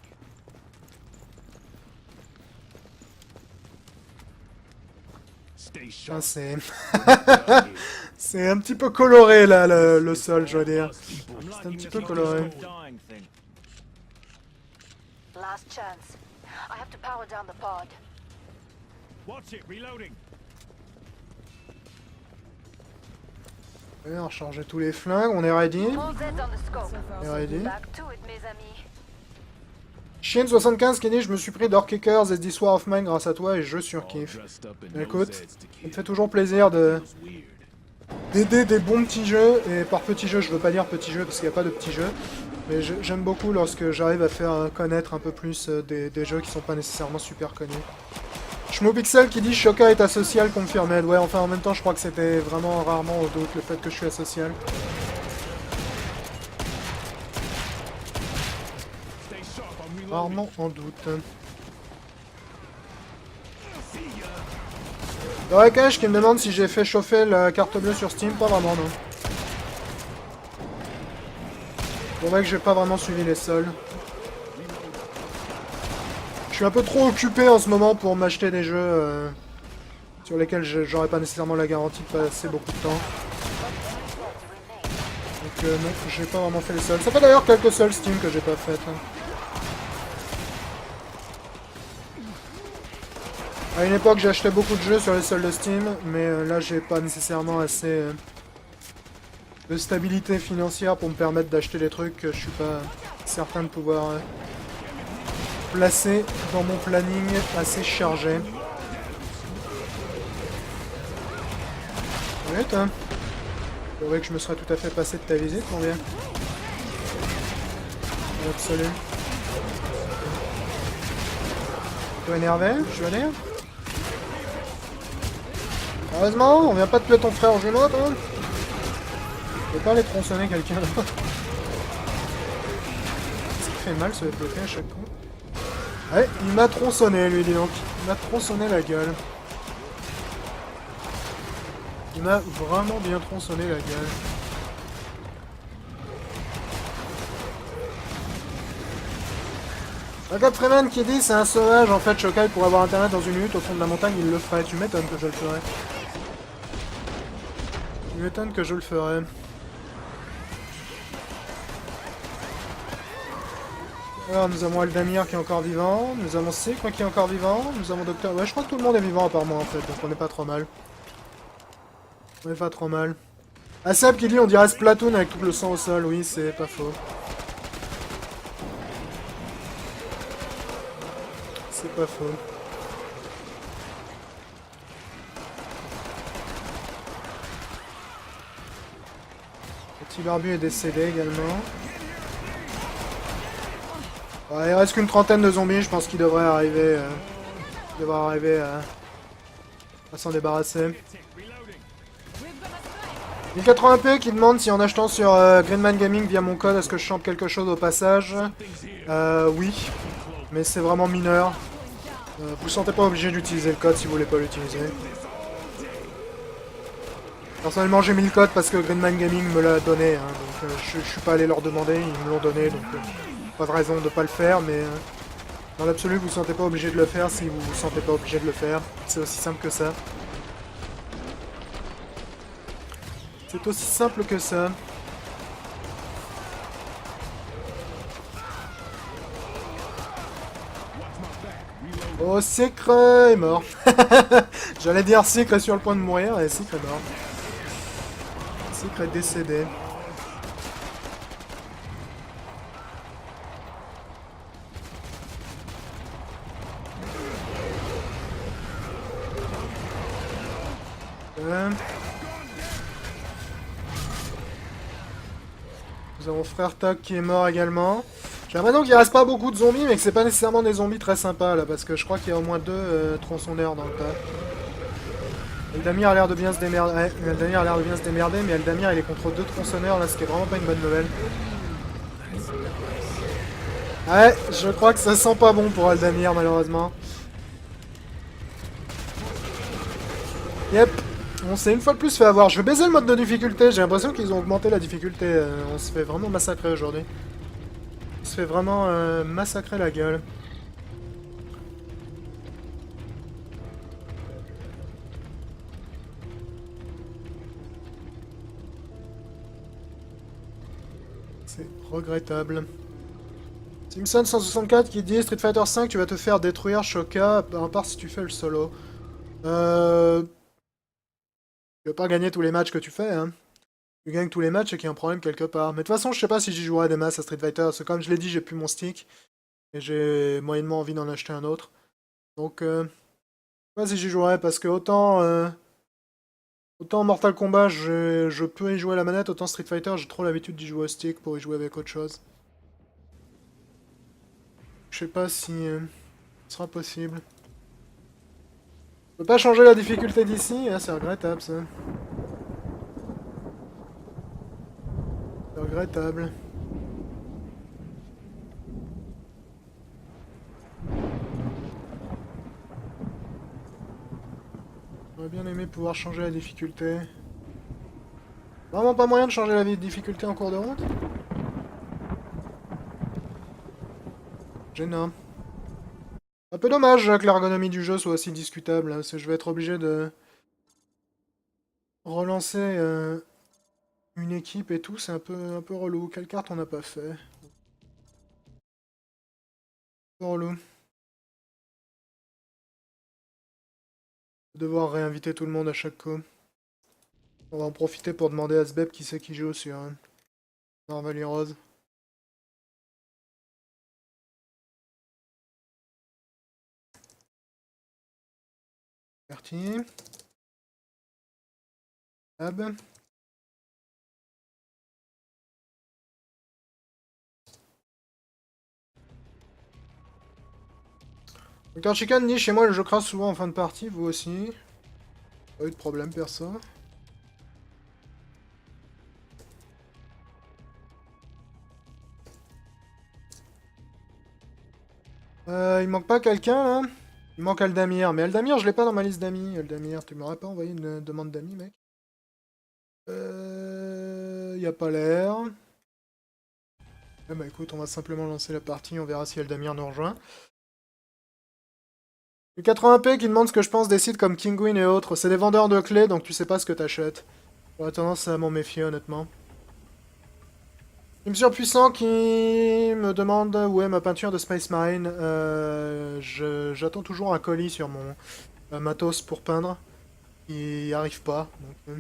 Stay Ah, sharp. c'est c'est un petit peu coloré là le sol, je veux dire. I'm C'est un liking petit the peu keep coloré. this dying thing. Last chance. I have to power down the pod. Watch it, reloading. Ouais, on a rechargé tous les flingues, on est ready. All Z on the scope. So far, On est so ready. Back to it, mes amis. Chien75 qui dit je me suis pris Door Kickers et This War of Mine grâce à toi et je All surkiffe. dressed up in Écoute, those heads to ça me kill. fait toujours plaisir de Feels weird. d'aider des bons petits jeux, et par petits jeux je veux pas dire petits jeux parce qu'il n'y a pas de petits jeux, mais j'aime beaucoup lorsque j'arrive à faire connaître un peu plus des jeux qui sont pas nécessairement super connus. Schmopixel qui dit Shoka est asocial confirmé. Ouais, enfin en même temps je crois que c'était vraiment rarement au doute le fait que je suis asocial. Stay sharp, I'm reloading. Rarement en doute. Dorekash qui me demande si j'ai fait chauffer la carte bleue sur Steam. Pas vraiment, non. C'est vrai que j'ai pas vraiment suivi les soldes. Je suis un peu trop occupé en ce moment pour m'acheter des jeux sur lesquels j'aurais pas nécessairement la garantie de passer beaucoup de temps. Donc non, j'ai pas vraiment fait les soldes. Ça fait d'ailleurs quelques soldes Steam que j'ai pas faites. À une époque, j'achetais beaucoup de jeux sur les soldes de Steam, mais là, j'ai pas nécessairement assez de stabilité financière pour me permettre d'acheter des trucs que je suis pas certain de pouvoir placer dans mon planning assez chargé. Ouais, toi. C'est vrai que je me serais tout à fait passé de ta visite, mon bien. En absolu. T'es énervé? Je veux dire? Heureusement, on vient pas de tuer ton frère au genou, toi. Je vais pas aller tronçonner quelqu'un là. Ça fait mal ce FDP à chaque coup. Ouais, il m'a tronçonné lui, dis donc. Il m'a tronçonné la gueule. Il m'a vraiment bien tronçonné la gueule. Jacob Freeman qui dit c'est un sauvage en fait, Shokai pour avoir internet dans une hutte au fond de la montagne, il le ferait. Tu m'étonnes que je le ferais. Tu m'étonnes que je le ferais. Alors nous avons Aldamir qui est encore vivant, nous avons Sikr qui est encore vivant, nous avons Docteur... Ouais, je crois que tout le monde est vivant à part moi en fait, donc on est pas trop mal. On est pas trop mal. Ah, Seb qui dit on dirait Splatoon avec tout le sang au sol, oui c'est pas faux. C'est pas faux. Le petit barbu est décédé également. Ouais, il reste qu'une trentaine de zombies, je pense qu'il devrait arriver, à s'en débarrasser. Tick, reloading. We've got a spike. 1080p qui demande si en achetant sur Greenman Gaming via mon code, est-ce que je chante quelque chose au passage? Oui, mais c'est vraiment mineur. Vous vous sentez pas obligé d'utiliser le code si vous voulez pas l'utiliser. Personnellement j'ai mis le code parce que Greenman Gaming me l'a donné, hein, donc je suis pas allé leur demander, ils me l'ont donné, donc pas de raison de pas le faire, mais dans l'absolu vous vous sentez pas obligé de le faire si vous vous sentez pas obligé de le faire. C'est aussi simple que ça. C'est aussi simple que ça. Oh, Sikr est mort. J'allais dire Sikr est sur le point de mourir et Sikr est mort. Sikr est décédé. Nous avons Frère Toc qui est mort également. J'ai l'impression qu'il reste pas beaucoup de zombies, mais que c'est pas nécessairement des zombies très sympas là, parce que je crois qu'il y a au moins 2 tronçonneurs dans le tas. Eldamir a l'air de bien se démerder. Ouais, Eldamir a l'air de bien se démerder, mais Eldamir il est contre 2 tronçonneurs là, ce qui est vraiment pas une bonne nouvelle. Ouais, je crois que ça sent pas bon pour Eldamir malheureusement. Yep. On s'est une fois de plus fait avoir. Je vais baiser le mode de difficulté. J'ai l'impression qu'ils ont augmenté la difficulté. On se fait vraiment massacrer aujourd'hui. On se fait vraiment massacrer la gueule. C'est regrettable. Simpson 164 qui dit Street Fighter 5, tu vas te faire détruire Shoka, à part si tu fais le solo. Tu vas pas gagner tous les matchs que tu fais, hein. Tu gagnes tous les matchs et qu'il y a un problème quelque part. Mais de toute façon, je sais pas si j'y jouerai des masses à Street Fighter, parce que comme je l'ai dit, j'ai plus mon stick. Et j'ai moyennement envie d'en acheter un autre. Donc, je sais pas si j'y jouerai, parce que autant Mortal Kombat, je peux y jouer à la manette, autant Street Fighter, j'ai trop l'habitude d'y jouer au stick pour y jouer avec autre chose. Je sais pas si ce sera possible. Je peux pas changer la difficulté d'ici, hein, c'est regrettable ça. C'est regrettable. J'aurais bien aimé pouvoir changer la difficulté. Vraiment pas moyen de changer la difficulté en cours de route? Gênant. Un peu dommage que l'ergonomie du jeu soit aussi discutable, hein, parce que je vais être obligé de relancer une équipe et tout, c'est un peu relou. Quelle carte on n'a pas fait? Un peu relou. Devoir réinviter tout le monde à chaque coup. On va en profiter pour demander à Sbeb qui c'est qui joue sur Normal Heroes. Parti. Ab. Dr Chicken dit chez moi le jeu crasse souvent en fin de partie, vous aussi. Pas eu de problème perso. Il manque pas quelqu'un là? Il manque Aldamir, mais Aldamir je l'ai pas dans ma liste d'amis. Aldamir, tu m'aurais pas envoyé une demande d'amis mec? Y a pas l'air. Ah bah écoute, on va simplement lancer la partie, on verra si Aldamir nous rejoint. Le 80p qui demande ce que je pense des sites comme Kinguin et autres. C'est des vendeurs de clés, donc tu sais pas ce que t'achètes. J'aurais tendance à m'en méfier, honnêtement. Team Surpuissant qui me demande où est ma peinture de Space Marine. J'attends toujours un colis sur mon matos pour peindre. Il n'y arrive pas. Donc,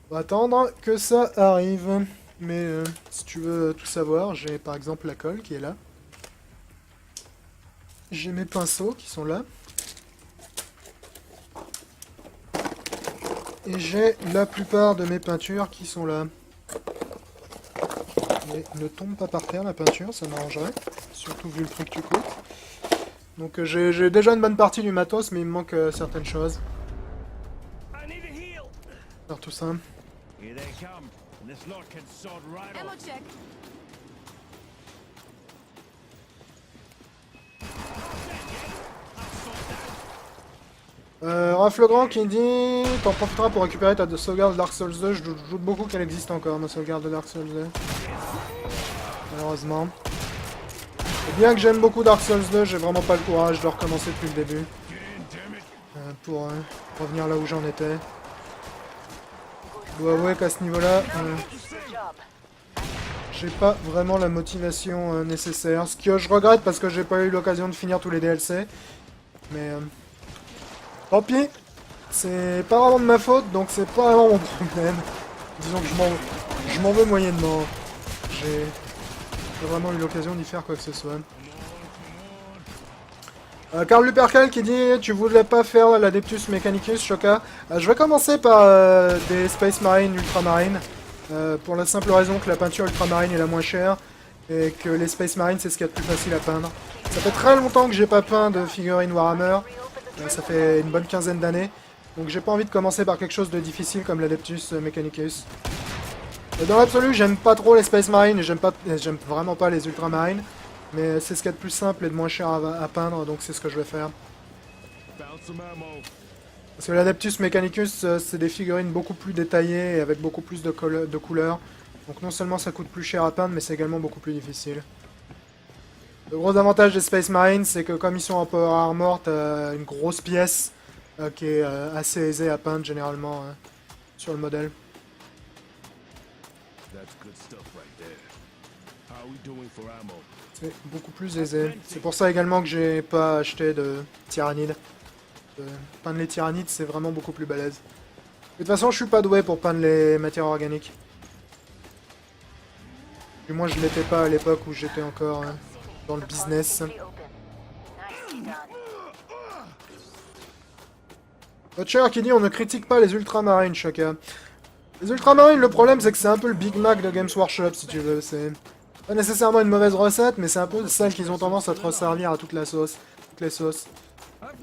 on va attendre que ça arrive. Mais si tu veux tout savoir, j'ai par exemple la colle qui est là. J'ai mes pinceaux qui sont là. Et j'ai la plupart de mes peintures qui sont là. Mais ne tombe pas par terre la peinture, ça m'arrangerait. Surtout vu le prix que tu coûtes. Donc j'ai déjà une bonne partie du matos, mais il me manque certaines choses. I need a heal. Faire tout ça. Here they come. And this lot can sod right Ammo off. check. Raph Legrand qui dit t'en profiteras pour récupérer ta sauvegarde de Dark Souls 2. Je doute beaucoup qu'elle existe encore, ma sauvegarde de Dark Souls 2. Malheureusement. Et bien que j'aime beaucoup Dark Souls 2, j'ai vraiment pas le courage de recommencer depuis le début. Pour revenir là où j'en étais. Je dois avouer qu'à ce niveau-là, Good job. j'ai pas vraiment la motivation nécessaire. Ce que je regrette parce que j'ai pas eu l'occasion de finir tous les DLC. Mais tant pis. C'est pas vraiment de ma faute, donc c'est pas vraiment mon problème. Disons que je m'en veux moyennement. J'ai pas vraiment eu l'occasion d'y faire quoi que ce soit. Karl Lupercal qui dit tu voulais pas faire l'Adeptus Mechanicus, Shoka. Je vais commencer par des Space Marine Ultramarine. Pour la simple raison que la peinture Ultramarine est la moins chère. Et que les Space Marines c'est ce qu'il y a de plus facile à peindre. Ça fait très longtemps que j'ai pas peint de figurines Warhammer. Ça fait une bonne quinzaine d'années. Donc j'ai pas envie de commencer par quelque chose de difficile comme l'Adeptus Mechanicus. Dans l'absolu, j'aime pas trop les Space Marines et j'aime vraiment pas les Ultramarines. Mais c'est ce qu'il y a de plus simple et de moins cher à peindre, donc c'est ce que je vais faire. Found some ammo. Parce que l'Adeptus Mechanicus, c'est des figurines beaucoup plus détaillées et avec beaucoup plus de couleurs. Donc non seulement ça coûte plus cher à peindre, mais c'est également beaucoup plus difficile. Le gros avantage des Space Marines, c'est que comme ils sont en Power Armor, t'as une grosse pièce qui est assez aisée à peindre généralement sur le modèle. That's good stuff right there. How are we doing for ammo? C'est beaucoup plus aisé. C'est pour ça également que j'ai pas acheté de tyrannide. Peindre les tyrannides, c'est vraiment beaucoup plus balèze. De toute façon, je suis pas doué pour peindre les matières organiques. Du moins, je l'étais pas à l'époque où j'étais encore dans le business. Completely open. Nicely done. Butcher qui dit on ne critique pas les ultramarines, Shaka. Les ultramarines, le problème c'est que c'est un peu le Big Mac de Games Workshop, si tu veux. C'est pas nécessairement une mauvaise recette, mais c'est un peu celle qu'ils ont tendance à te resservir à toutes les sauces.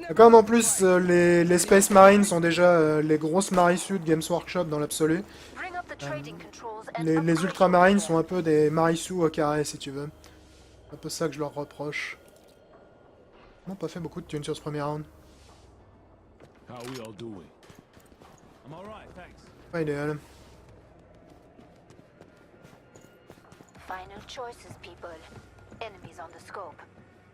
Et comme en plus les Space Marines sont déjà les grosses marissues de Games Workshop dans l'absolu, Bring up the trading controls and les upgrade ultramarines your sont un peu des marissues au carré, si tu veux. C'est un peu ça que je leur reproche. Ils n'ont pas fait beaucoup de thunes sur ce premier round. How are we all doing? I'm alright, thanks. Pas idéal. Final choices, people. Enemies on the scope.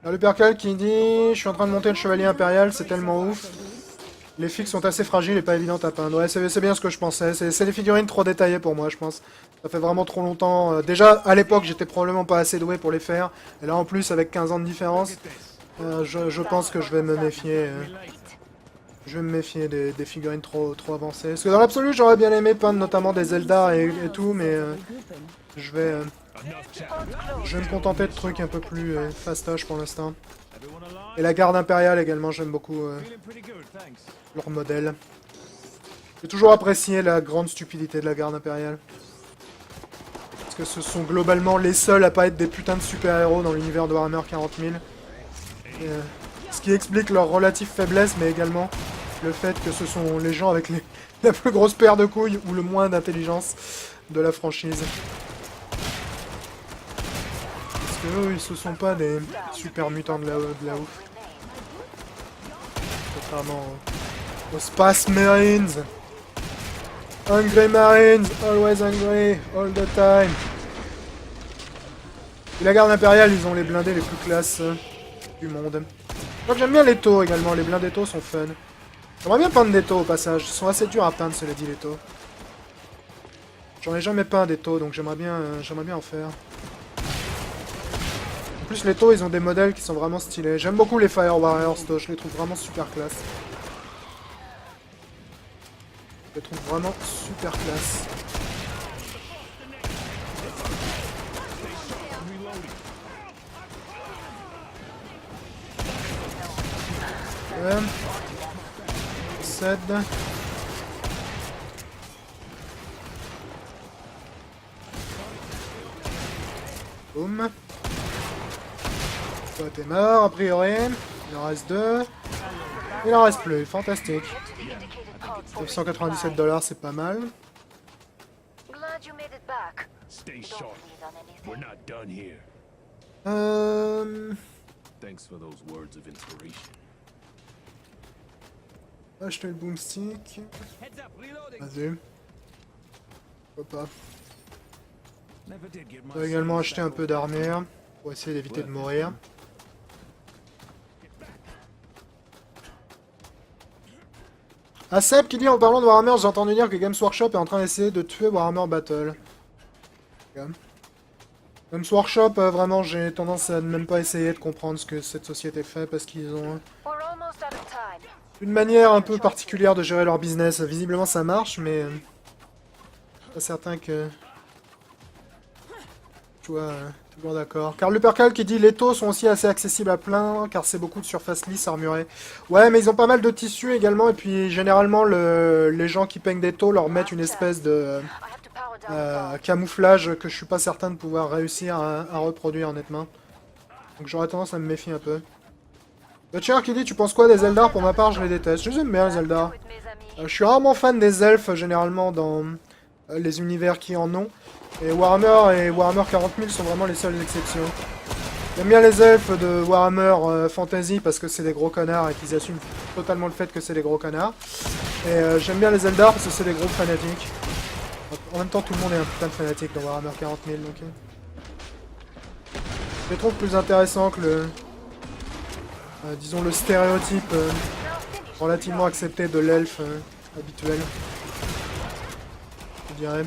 Alors, le Percal qui dit je suis en train de monter le chevalier impérial, c'est tellement ouf. Les figues sont assez fragiles et pas évidentes à peindre. Ouais, c'est bien ce que je pensais. C'est des figurines trop détaillées pour moi, je pense. Ça fait vraiment trop longtemps. Déjà, à l'époque, j'étais probablement pas assez doué pour les faire. Et là, en plus, avec 15 ans de différence, je pense que je vais me méfier. Je vais me méfier des figurines trop avancées. Parce que dans l'absolu, j'aurais bien aimé peindre notamment des Zelda et tout, mais je vais me contenter de trucs un peu plus fastoche pour l'instant. Everyone alive? Et la garde impériale également, j'aime beaucoup Feeling pretty good, thanks. leur modèle. J'ai toujours apprécié la grande stupidité de la garde impériale. Parce que ce sont globalement les seuls à pas être des putains de super-héros dans l'univers de Warhammer 40 000. Et, ce qui explique leur relative faiblesse, mais également le fait que ce sont les gens avec la plus grosse paire de couilles ou le moins d'intelligence de la franchise. Parce que eux, ils se sont pas des super mutants de la ouf. Contrairement aux Space Marines. Hungry Marines, always hungry, all the time. Et la garde impériale, ils ont les blindés les plus classes du monde. Donc j'aime bien les taux également, les blindés taux sont fun. J'aimerais bien peindre des taux au passage, ils sont assez durs à peindre, cela dit, les taux. J'en ai jamais peint des taux, donc j'aimerais bien en faire. En plus, les taux, ils ont des modèles qui sont vraiment stylés. J'aime beaucoup les Fire Warriors, taux, je les trouve vraiment super classe. Je les trouve vraiment super classe. Ouais. Cède. Boum. Toi t'es mort a priori. Il en reste 2. Il en reste plus, fantastique. Get to the indicated pod for 997 $, c'est pas mal. Glad you made it back. Stay Don't sharp. bleed on anything. We're not done here. Thanks for those words of inspiration. Acheter le boomstick. Heads up, reloading. Vas-y. Pourquoi pas. Never did get On va également acheter un peu d'armure pour essayer d'éviter de mourir. Ah, Seb qui dit en parlant de Warhammer, j'ai entendu dire que Games Workshop est en train d'essayer de tuer Warhammer Battle. Okay. Games Workshop, vraiment, j'ai tendance à ne même pas essayer de comprendre ce que cette société fait parce qu'ils ont We're almost out of time. une manière un peu particulière de gérer leur business. Visiblement ça marche, mais pas certain que je sois toujours d'accord. Karl Lupercal qui dit les taux sont aussi assez accessibles à plein car c'est beaucoup de surface lisse armurée. Ouais, mais ils ont pas mal de tissus également et puis généralement les gens qui peignent des taux leur mettent une espèce de I have to power down the pod. camouflage que je suis pas certain de pouvoir réussir à reproduire honnêtement. Donc j'aurais tendance à me méfier un peu. Butcher qui dit tu penses quoi des Eldar? Pour ma part je les déteste. Je les aime bien les Eldar. With mes amis. Je suis rarement fan des elfes généralement dans les univers qui en ont. Et Warhammer 40 000 sont vraiment les seules exceptions. J'aime bien les elfes de Warhammer Fantasy parce que c'est des gros connards et qu'ils assument totalement le fait que c'est des gros connards. Et j'aime bien les Eldar parce que c'est des gros fanatiques. En même temps tout le monde est un putain de fanatique dans Warhammer 40 000 donc... Je les trouve plus intéressants que le... disons le stéréotype relativement accepté de l'elfe habituel. Je dirais.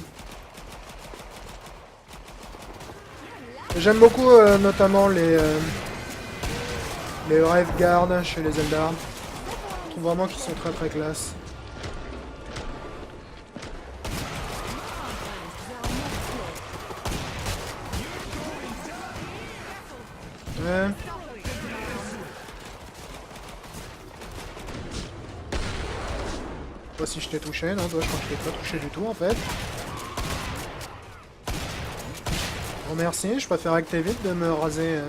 J'aime beaucoup notamment les Rave Guard chez les Eldar. Je trouve vraiment qu'ils sont très très classe. Ouais. Je sais pas si je t'ai touché, non toi je crois que je t'ai pas touché du tout en fait. Oh merci, je préférerais que t'évites de me raser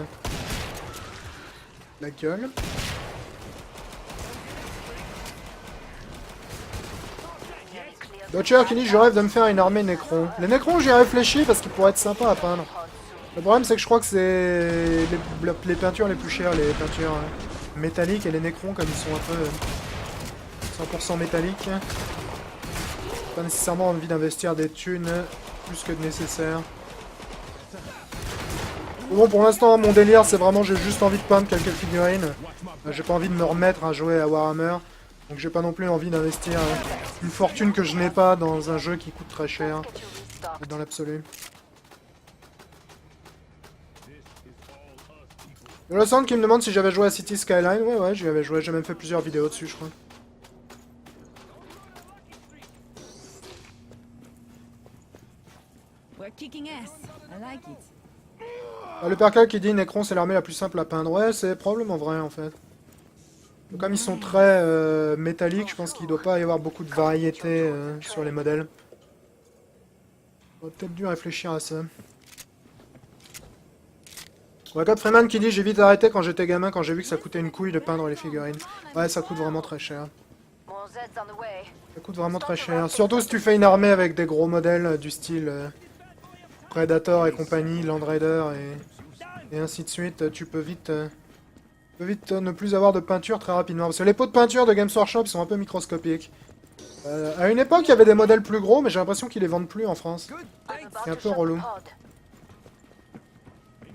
la gueule. Dodger qui dit je rêve de me faire une armée Necron. Les Necrons j'y ai réfléchi parce qu'ils pourraient être sympas à peindre. Le problème c'est que je crois que c'est les peintures les plus chères, les peintures métalliques et les Necrons comme ils sont un peu 100% métalliques. Pas nécessairement envie d'investir des thunes plus que de nécessaire. Bon, pour l'instant, mon délire, c'est vraiment, j'ai juste envie de peindre quelques figurines. J'ai pas envie de me remettre à jouer à Warhammer. Donc j'ai pas non plus envie d'investir une fortune que je n'ai pas dans un jeu qui coûte très cher. Get you restocked. Dans l'absolu. Innocent qui me demande si j'avais joué à City Skyline. Ouais, j'y avais joué. J'ai même fait plusieurs vidéos dessus, je crois. We're kicking ass. I like it. Le percal qui dit Necron c'est l'armée la plus simple à peindre. Ouais, c'est probablement vrai en fait. Donc, comme ils sont très métalliques, je pense qu'il doit pas y avoir beaucoup de variété sur les modèles. On aurait peut-être dû réfléchir à ça. God Freeman qui dit j'ai vite arrêté quand j'étais gamin quand j'ai vu que ça coûtait une couille de peindre les figurines. Ouais, ça coûte vraiment très cher. More Zeds on the way. Ça coûte vraiment très cher. Surtout si tu fais une armée avec des gros modèles du style Predator et compagnie, Land Raider et ainsi de suite. Tu peux vite ne plus avoir de peinture très rapidement. Parce que les pots de peinture de Games Workshop sont un peu microscopiques. À une époque, il y avait des modèles plus gros, mais j'ai l'impression qu'ils les vendent plus en France. I'm about C'est un to peu shut the relou. pod.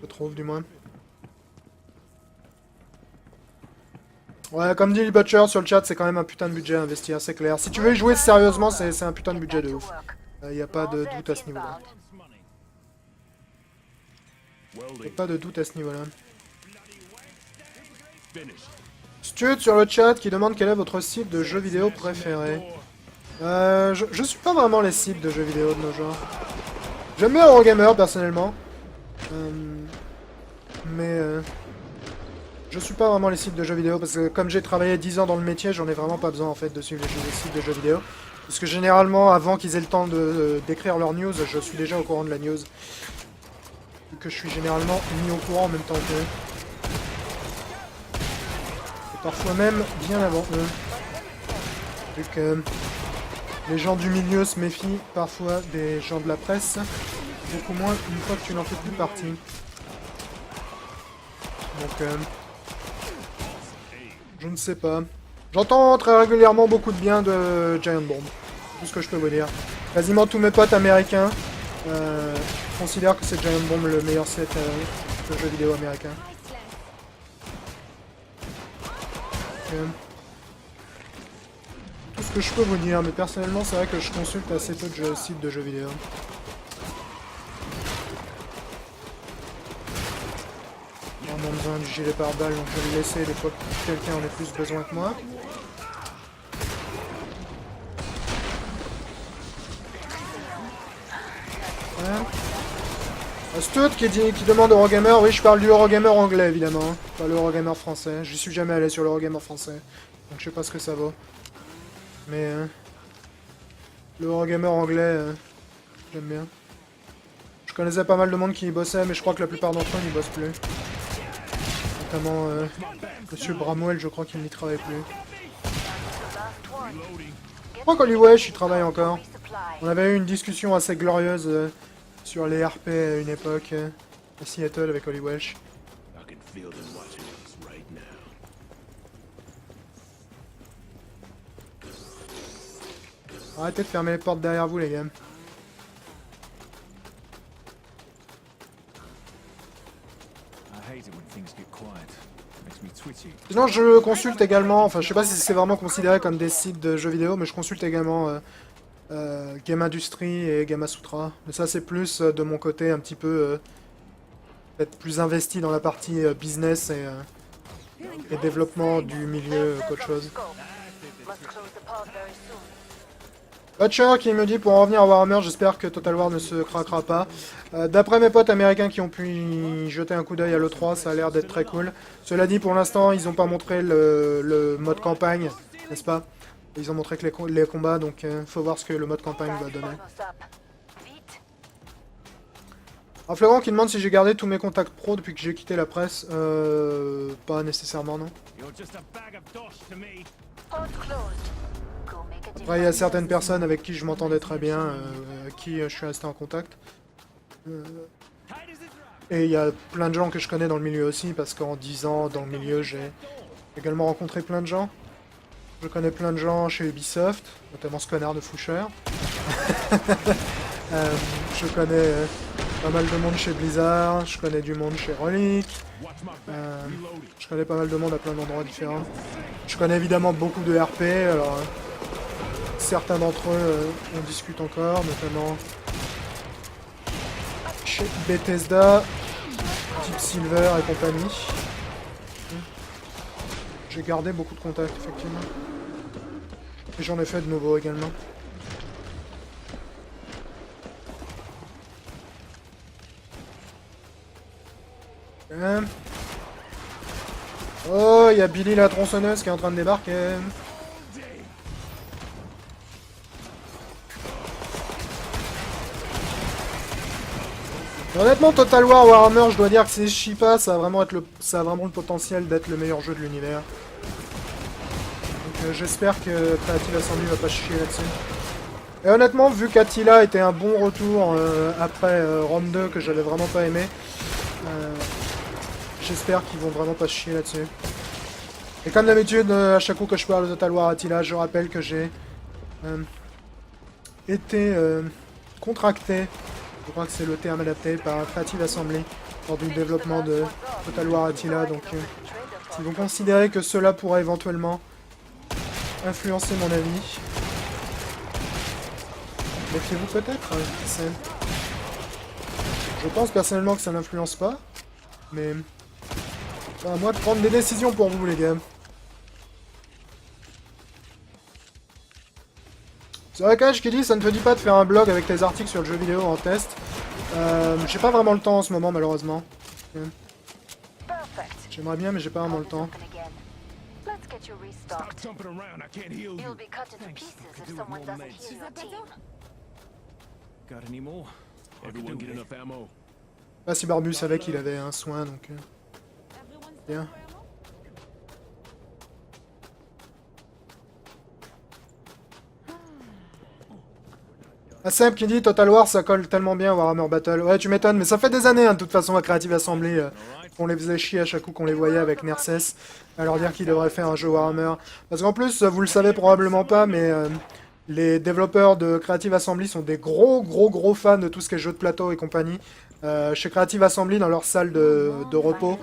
Je trouve, du moins. Ouais, comme dit le Butcher sur le chat, c'est quand même un putain de budget à investir, c'est clair. Si tu veux y jouer sérieusement, c'est un putain de budget de Back to ouf. work. Il n'y a pas de doute à ce niveau-là. Il n'y a Welding. pas de doute à ce niveau-là. Finished. Stud sur le chat qui demande quel est votre site de jeux vidéo préféré. Je suis pas vraiment les sites de jeux vidéo de nos jours. J'aime bien Eurogamer personnellement. Je suis pas vraiment les sites de jeux vidéo parce que comme j'ai travaillé 10 ans dans le métier, j'en ai vraiment pas besoin en fait de suivre les sites de jeux vidéo. Parce que généralement, avant qu'ils aient le temps d'écrire leur news, je suis déjà au courant de la news. Vu que je suis généralement mis au courant en même temps qu'eux. Et parfois même bien avant eux. Vu que les gens du milieu se méfient parfois des gens de la presse. Beaucoup moins une fois que tu n'en fais plus partie. Donc, je ne sais pas. J'entends très régulièrement beaucoup de bien de Giant Bomb. C'est tout ce que je peux vous dire. Quasiment tous mes potes américains considèrent que c'est Giant Bomb le meilleur set de jeux vidéo américain. Tout ce que je peux vous dire, mais personnellement c'est vrai que je consulte assez peu de sites de jeux vidéo. On a besoin du gilet pare-balles, donc je vais le laisser des fois que quelqu'un en ait plus besoin que moi. Stud qui demande Eurogamer, oui je parle du Eurogamer anglais évidemment, pas le Eurogamer français, je suis jamais allé sur l'Eurogamer français, donc je sais pas ce que ça vaut. Mais le Eurogamer anglais, j'aime bien. Je connaissais pas mal de monde qui y bossait, mais je crois que la plupart d'entre eux n'y bossent plus. Notamment Monsieur Bramwell, je crois qu'il n'y travaille plus. Je crois qu'Holly Wesh y travaille encore. On avait eu une discussion assez glorieuse sur les RP à une époque à Seattle avec Holly Wesh. I can feel them watching us right now. Arrêtez de fermer les portes derrière vous les gars. I hate it when things get quiet. Makes me twitchy. Sinon je consulte également, enfin je sais pas si c'est vraiment considéré comme des sites de jeux vidéo, mais je consulte également Game Industry et Gamasutra. Mais ça c'est plus de mon côté un petit peu être plus investi dans la partie business et développement du milieu qu'autre chose. Butcher qui me dit pour en revenir à Warhammer, j'espère que Total War ne se craquera pas. D'après mes potes américains qui ont pu y jeter un coup d'œil à l'E3, ça a l'air d'être très cool. Cela dit, pour l'instant, ils n'ont pas montré le mode campagne, n'est-ce pas? Ils ont montré que les combats, donc faut voir ce que le mode campagne va donner. Un Florent qui demande si j'ai gardé tous mes contacts pro depuis que j'ai quitté la presse. Pas nécessairement, non. You're just a bag of dosh to me. Après, il y a certaines personnes avec qui je m'entendais très bien, avec qui je suis resté en contact. Et il y a plein de gens que je connais dans le milieu aussi, parce qu'en 10 ans dans le milieu, j'ai également rencontré plein de gens. Je connais plein de gens chez Ubisoft, notamment ce connard de Foucher. Je connais pas mal de monde chez Blizzard, je connais du monde chez Relic. Je connais pas mal de monde à plein d'endroits différents. Je connais évidemment beaucoup de RP, alors certains d'entre eux on discute encore, notamment chez Bethesda, Deep Silver et compagnie. J'ai gardé beaucoup de contacts effectivement. Et j'en ai fait de nouveaux également. Oh, il y a Billy la tronçonneuse qui est en train de débarquer. Mais honnêtement, Total War Warhammer, je dois dire que c'est Shipa, ça a vraiment le potentiel d'être le meilleur jeu de l'univers. Donc j'espère que Creative Assembly va pas chier là-dessus. Et honnêtement, vu qu'Attila était un bon retour après Rome 2 que j'avais vraiment pas aimé, j'espère qu'ils vont vraiment pas chier là-dessus. Et comme d'habitude, à chaque coup que je parle de Total War Attila, je rappelle que j'ai été contracté, je crois que c'est le terme adapté, par Creative Assembly lors du développement de Total War Attila. Donc si vous considérez que cela pourrait éventuellement influencer mon avis, Méfiez-vous peut-être, qui sait. Je pense personnellement que ça n'influence pas, mais... c'est à moi de prendre des décisions pour vous, les gars. C'est vrai qu'H qui dit, ça ne te dit pas de faire un blog avec tes articles sur le jeu vidéo en test. J'ai pas vraiment le temps en ce moment, malheureusement. Perfect. J'aimerais bien, mais j'ai pas vraiment le temps. Open again. Let's get you Stop restocked. jumping around. I can't heal You'll you. be cut into pieces if someone doesn't heal your team. Got any more? Everyone get enough ammo. Pas si Barbu savait qu'il avait un soin, donc... bien. Seb qui dit Total War ça colle tellement bien à Warhammer Battle. Ouais, tu m'étonnes, mais ça fait des années, hein, de toute façon, à Creative Assembly, qu'on les faisait chier à chaque coup qu'on les voyait avec Nerses, à leur dire qu'ils devraient faire un jeu Warhammer. Parce qu'en plus, vous le savez probablement pas, mais les développeurs de Creative Assembly sont des gros fans de tout ce qui est jeux de plateau et compagnie. Chez Creative Assembly, dans leur salle de repos,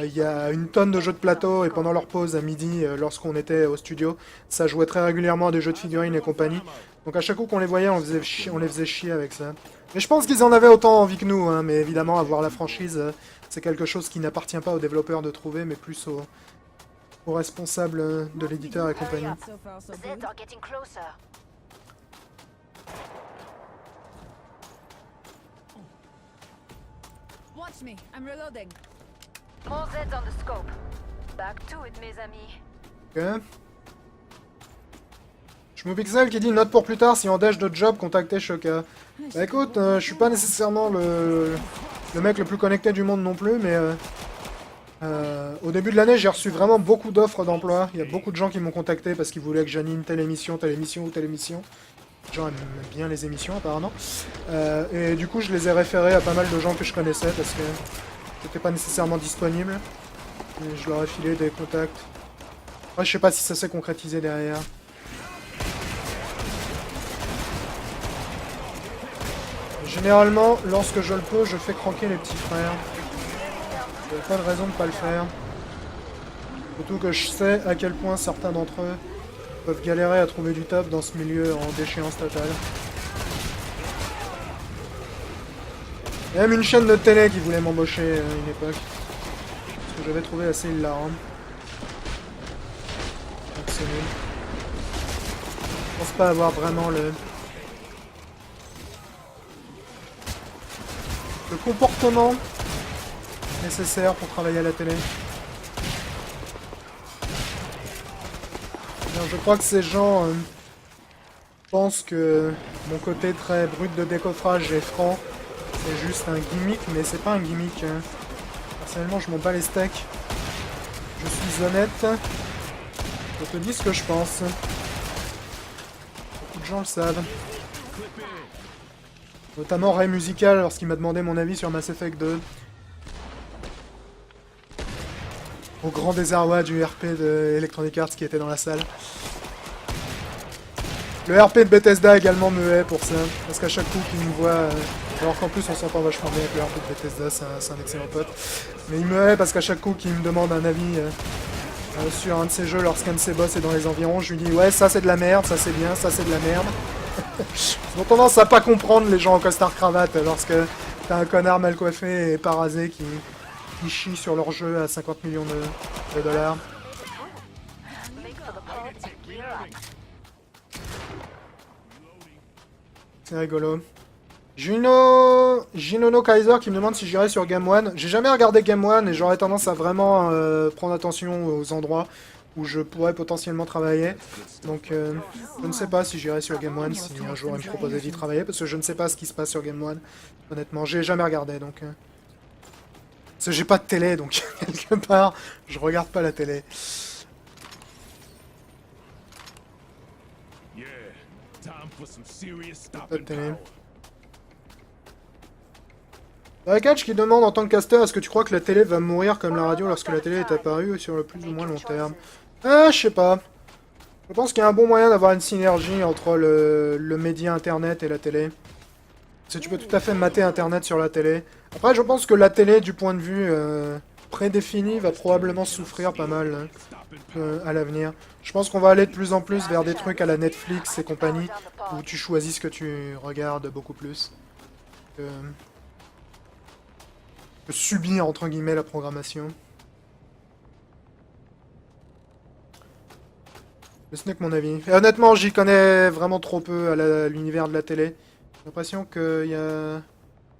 il y a une tonne de jeux de plateau, et pendant leur pause à midi, lorsqu'on était au studio, ça jouait très régulièrement à des jeux de figurines et compagnie. Donc à chaque coup qu'on les voyait, on les faisait chier avec ça. Mais je pense qu'ils en avaient autant envie que nous, hein, mais évidemment, avoir la franchise, c'est quelque chose qui n'appartient pas aux développeurs de trouver, mais plus aux responsables de l'éditeur et compagnie. So far, so Zeds good. are getting closer. Watch me. I'm reloading. More Zeds on the scope. Back to it, mes amis. Ok. Schmoupixel qui dit note pour plus tard si en dash de job contactez Shoka. Bah écoute, je suis pas nécessairement le mec le plus connecté du monde non plus, mais au début de l'année j'ai reçu vraiment beaucoup d'offres d'emploi. Il y a beaucoup de gens qui m'ont contacté parce qu'ils voulaient que j'anime telle émission ou telle émission. Les gens aiment bien les émissions apparemment. Et du coup je les ai référés à pas mal de gens que je connaissais parce que j'étais pas nécessairement disponible. Et je leur ai filé des contacts. Après je sais pas si ça s'est concrétisé derrière. Généralement, lorsque je le peux, je fais cranker les petits frères. Il n'y a pas de raison de pas le faire. Surtout que je sais à quel point certains d'entre eux peuvent galérer à trouver du taf dans ce milieu en déchéance totale. Il y a même une chaîne de télé qui voulait m'embaucher à une époque. Ce que j'avais trouvé assez hilarant. Donc c'est nul. Je pense pas avoir vraiment le comportement nécessaire pour travailler à la télé. Alors, je crois que ces gens pensent que mon côté très brut de décoffrage et franc, c'est juste un gimmick, mais c'est pas un gimmick. Hein. Personnellement, je m'en bats les steaks. Je suis honnête. Je te dis ce que je pense. Beaucoup de gens le savent. Notamment Ray Musical lorsqu'il m'a demandé mon avis sur Mass Effect 2. Au grand désarroi du RP de Electronic Arts qui était dans la salle. Le RP de Bethesda également me hait pour ça. Parce qu'à chaque coup qu'il me voit... alors qu'en plus on s'entend vachement bien avec le RP de Bethesda, c'est un excellent pote. Mais il me hait parce qu'à chaque coup qu'il me demande un avis sur un de ses jeux lorsqu'un de ses boss est dans les environs, je lui dis ouais ça c'est de la merde, ça c'est bien, ça c'est de la merde. Ils ont tendance à pas comprendre les gens en costard-cravate lorsque t'as un connard mal coiffé et parasé qui chie sur leur jeu à 50 millions de dollars. Make for the pod and gear up. C'est rigolo. Ginono Kaiser qui me demande si j'irai sur Game One. J'ai jamais regardé Game One et j'aurais tendance à vraiment prendre attention aux endroits où je pourrais potentiellement travailler. Donc je ne sais pas si j'irai sur Game One si un jour il me proposait d'y travailler parce que je ne sais pas ce qui se passe sur Game One. Honnêtement, j'ai jamais regardé donc... Parce que j'ai pas de télé donc quelque part je regarde pas la télé. Yeah. Time for some serious Pas de stopping télé. power. Catch qui demande en tant que caster, est-ce que tu crois que la télé va mourir comme la radio lorsque la télé est apparue sur le plus ou moins long terme? Je sais pas. Je pense qu'il y a un bon moyen d'avoir une synergie entre le média internet et la télé. Parce que tu peux tout à fait mater internet sur la télé. Après, je pense que la télé, du point de vue prédéfini, va probablement souffrir pas mal. à l'avenir. Je pense qu'on va aller de plus en plus vers des trucs à la Netflix et compagnie, où tu choisis ce que tu regardes beaucoup plus. Que subir, entre guillemets, la programmation. Mais ce n'est que mon avis. Et honnêtement, j'y connais vraiment trop peu à l'univers de la télé. J'ai l'impression qu'il y a un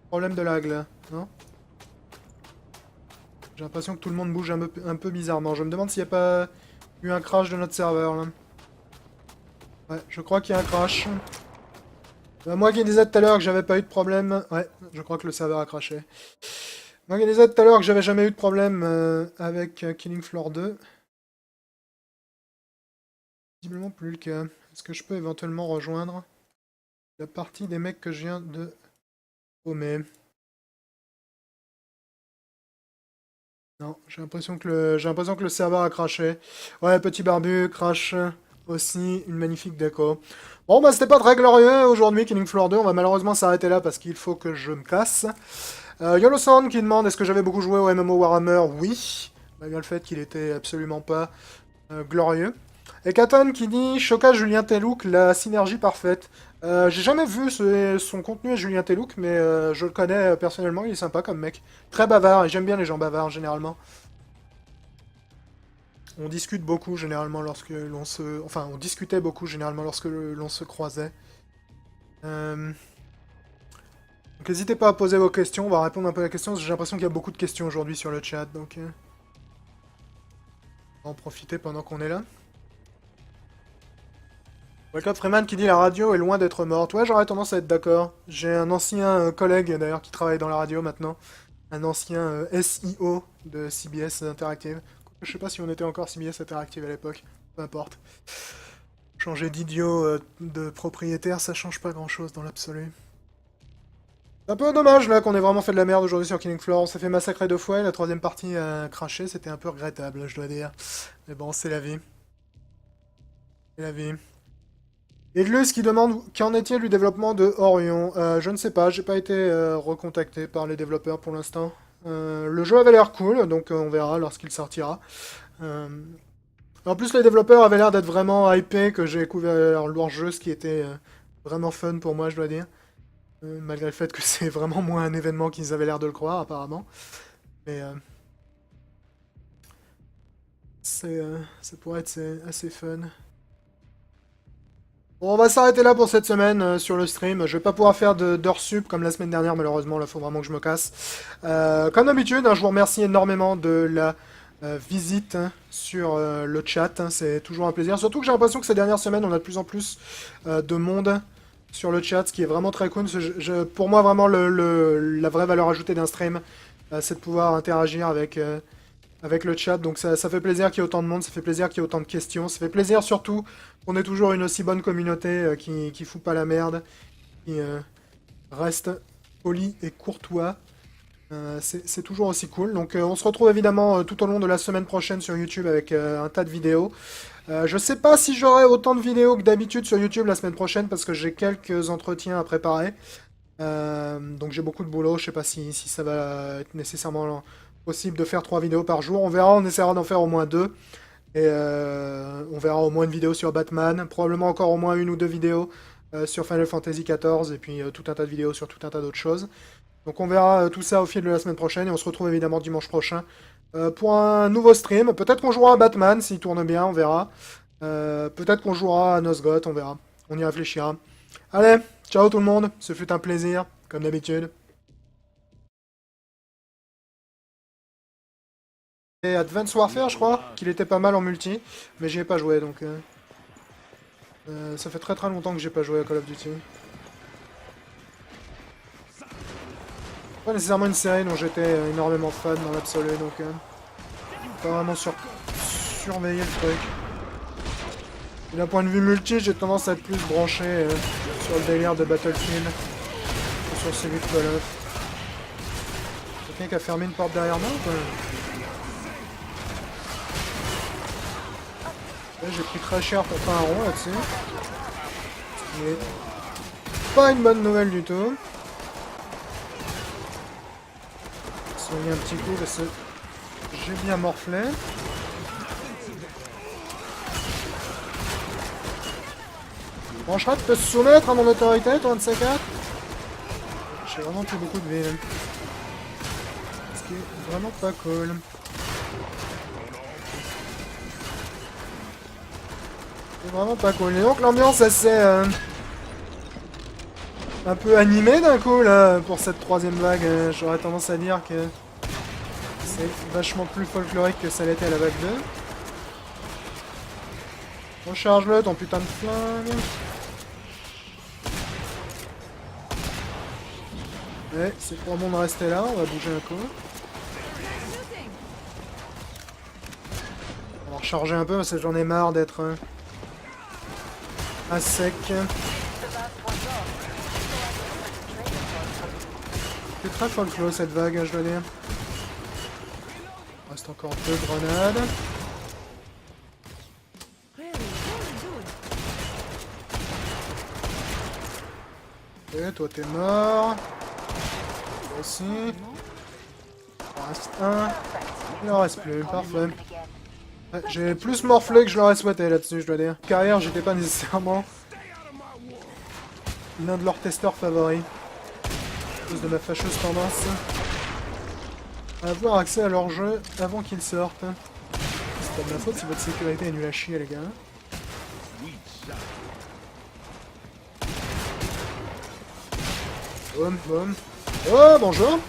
problème de lag, là, non? J'ai l'impression que tout le monde bouge un peu bizarrement. Je me demande s'il n'y a pas eu un crash de notre serveur, là. Ouais, je crois qu'il y a un crash. Moi qui disais tout à l'heure que j'avais pas eu de problème... Ouais, je crois que le serveur a crashé. Moi qui disais tout à l'heure que j'avais jamais eu de problème avec Killing Floor 2. Visiblement plus le cas. Est-ce que je peux éventuellement rejoindre la partie des mecs que je viens de paumer? Non, j'ai l'impression que le serveur a crashé. Ouais, petit barbu, crash aussi, une magnifique déco. Bon, bah c'était pas très glorieux aujourd'hui, Killing Floor 2. On va malheureusement s'arrêter là parce qu'il faut que je me casse. YoloSound qui demande est-ce que j'avais beaucoup joué au MMO Warhammer? Oui, malgré le fait qu'il était absolument pas glorieux. Et Katon qui dit Choca Julien Telouk, la synergie parfaite. J'ai jamais vu son contenu à Julien Telouk, mais je le connais personnellement, il est sympa comme mec. Très bavard, et j'aime bien les gens bavards généralement. On discute beaucoup généralement lorsque l'on se... Enfin, on discutait beaucoup généralement lorsque l'on se croisait. Donc n'hésitez pas à poser vos questions, on va répondre un peu à la question. J'ai l'impression qu'il y a beaucoup de questions aujourd'hui sur le chat, donc... on va en profiter pendant qu'on est là. Welcome Freeman qui dit la radio est loin d'être morte. Ouais, j'aurais tendance à être d'accord. J'ai un ancien collègue d'ailleurs qui travaille dans la radio maintenant. Un ancien SIO de CBS Interactive. Je sais pas si on était encore CBS Interactive à l'époque. Peu importe. Changer d'idiot de propriétaire, ça change pas grand chose dans l'absolu. C'est un peu dommage là qu'on ait vraiment fait de la merde aujourd'hui sur Killing Floor. On s'est fait massacrer 2 fois et la 3ème partie a craché. C'était un peu regrettable, je dois dire. Mais bon, c'est la vie. C'est la vie. Eglus qui demande qu'en est-il du développement de Orion. Je ne sais pas, j'ai pas été recontacté par les développeurs pour l'instant. Le jeu avait l'air cool, donc on verra lorsqu'il sortira. En plus, les développeurs avaient l'air d'être vraiment hypés, que j'ai découvert leur jeu, ce qui était vraiment fun pour moi, je dois dire. Malgré le fait que c'est vraiment moins un événement qu'ils avaient l'air de le croire, apparemment. Mais ça pourrait être assez fun. Bon, on va s'arrêter là pour cette semaine sur le stream. Je vais pas pouvoir faire d'heures sup comme la semaine dernière, malheureusement. Là, faut vraiment que je me casse. Comme d'habitude, je vous remercie énormément de la visite sur le chat. C'est toujours un plaisir. Surtout que j'ai l'impression que ces dernières semaines, on a de plus en plus de monde sur le chat, ce qui est vraiment très cool. Pour moi, vraiment, la vraie valeur ajoutée d'un stream, c'est de pouvoir interagir avec le chat. Donc ça fait plaisir qu'il y ait autant de monde, ça fait plaisir qu'il y ait autant de questions. Ça fait plaisir surtout qu'on ait toujours une aussi bonne communauté qui fout pas la merde, qui reste poli et courtois. C'est toujours aussi cool. Donc on se retrouve évidemment tout au long de la semaine prochaine sur YouTube avec un tas de vidéos. Je sais pas si j'aurai autant de vidéos que d'habitude sur YouTube la semaine prochaine parce que j'ai quelques entretiens à préparer. Donc j'ai beaucoup de boulot, je sais pas si ça va être nécessairement possible de faire 3 vidéos par jour. On verra, on essaiera d'en faire au moins 2. Et on verra au moins une vidéo sur Batman, probablement encore au moins 1 ou 2 vidéos sur Final Fantasy XIV, et puis tout un tas de vidéos sur tout un tas d'autres choses. Donc on verra tout ça au fil de la semaine prochaine, et on se retrouve évidemment dimanche prochain pour un nouveau stream. Peut-être qu'on jouera à Batman, s'il tourne bien, on verra. Peut-être qu'on jouera à Nosgoth, on verra. On y réfléchira. Allez, ciao tout le monde, ce fut un plaisir, comme d'habitude. Et Advance Warfare, je crois, qu'il était pas mal en multi, mais j'y ai pas joué, donc... ça fait très longtemps que j'ai pas joué à Call of Duty. Pas nécessairement une série dont j'étais énormément fan dans l'absolu, donc... pas vraiment surveiller le truc. Et d'un point de vue multi, j'ai tendance à être plus branché sur le délire de Battlefield que sur celui de Call of. Quelqu'un qui a fermé une porte derrière moi ou quoi? J'ai pris très cher pour faire un rond là-dessus. Ce qui est pas une bonne nouvelle du tout. Soigner un petit coup parce que j'ai bien morflé. Brancheras de te soumettre à mon autorité, toi, un de ces quatre? J'ai vraiment plus beaucoup de vie. Ce qui est vraiment pas cool. C'est vraiment pas cool. Et donc l'ambiance assez un peu animée d'un coup là pour cette troisième vague. J'aurais tendance à dire que c'est vachement plus folklorique que ça l'était à la vague 2. Recharge-le ton putain de flingue. Ouais, c'est pour bon de rester là, on va bouger un coup. On va recharger un peu parce que j'en ai marre d'être à sec. C'est très folklore cette vague, je dois dire. Il reste encore 2 grenades. Ok, toi t'es mort. Toi aussi. Il en reste un. Il en reste plus, parfait. Ouais, j'ai plus morflé que je l'aurais souhaité là-dessus, je dois dire. Carrière, j'étais pas nécessairement l'un de leurs testeurs favoris. À cause de ma fâcheuse tendance à avoir accès à leur jeu avant qu'ils sortent. C'est pas de ma faute si votre sécurité est nulle à chier, les gars. Boum, boum. Oh, bonjour!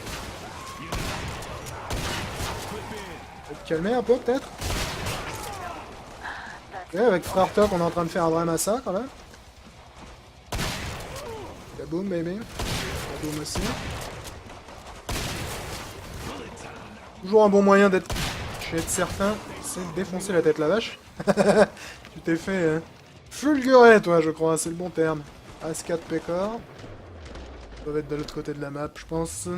Faut te calmer un peu, peut-être? Ok, avec Frère Toc, on est en train de faire un vrai massacre, là. Kaboom, baby. Kaboom aussi. Toujours un bon moyen d'être certain, c'est de défoncer la tête la vache. Tu t'es fait fulgurer, toi, je crois, c'est le bon terme. As4 Pécor. Ça doit être de l'autre côté de la map, je pense.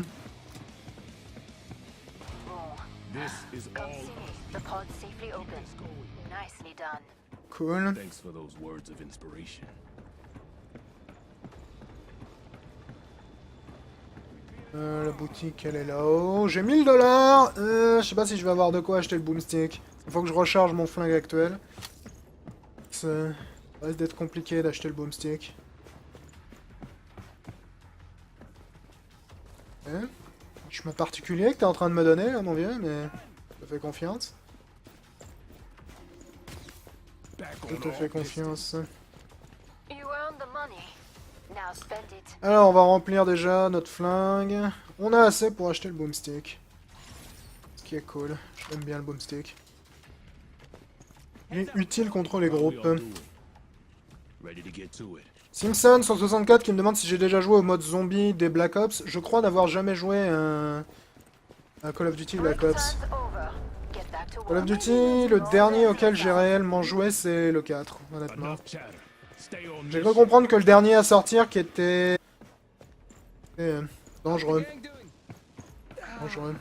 This is Come all see me. The pod's safely open. Nicely done. Cool. thanks for those words of inspiration. La boutique, elle est là-haut. J'ai 1000 $. Je sais pas si je vais avoir de quoi acheter le boomstick. Il faut que je recharge mon flingue actuel. Ça risque d'être compliqué d'acheter le boomstick. Okay. Chemin particulier que t'es en train de me donner, là, mon vieux, mais je te fais confiance. Je te fais confiance. You earned the money. Now spend it. Alors, on va remplir déjà notre flingue. On a assez pour acheter le boomstick. Ce qui est cool. J'aime bien le boomstick. Il est utile contre les groupes. Ready to get to it. Simpson 164 qui me demande si j'ai déjà joué au mode zombie des Black Ops. Je crois n'avoir jamais joué à Call of Duty Black Ops. Time's over. Get back to Call of work. Duty, le dernier auquel j'ai réellement joué, c'est le 4, honnêtement. Enough chatter. Stay on J'ai this cru comprendre que le dernier à sortir qui était... dangereux. Dangereux.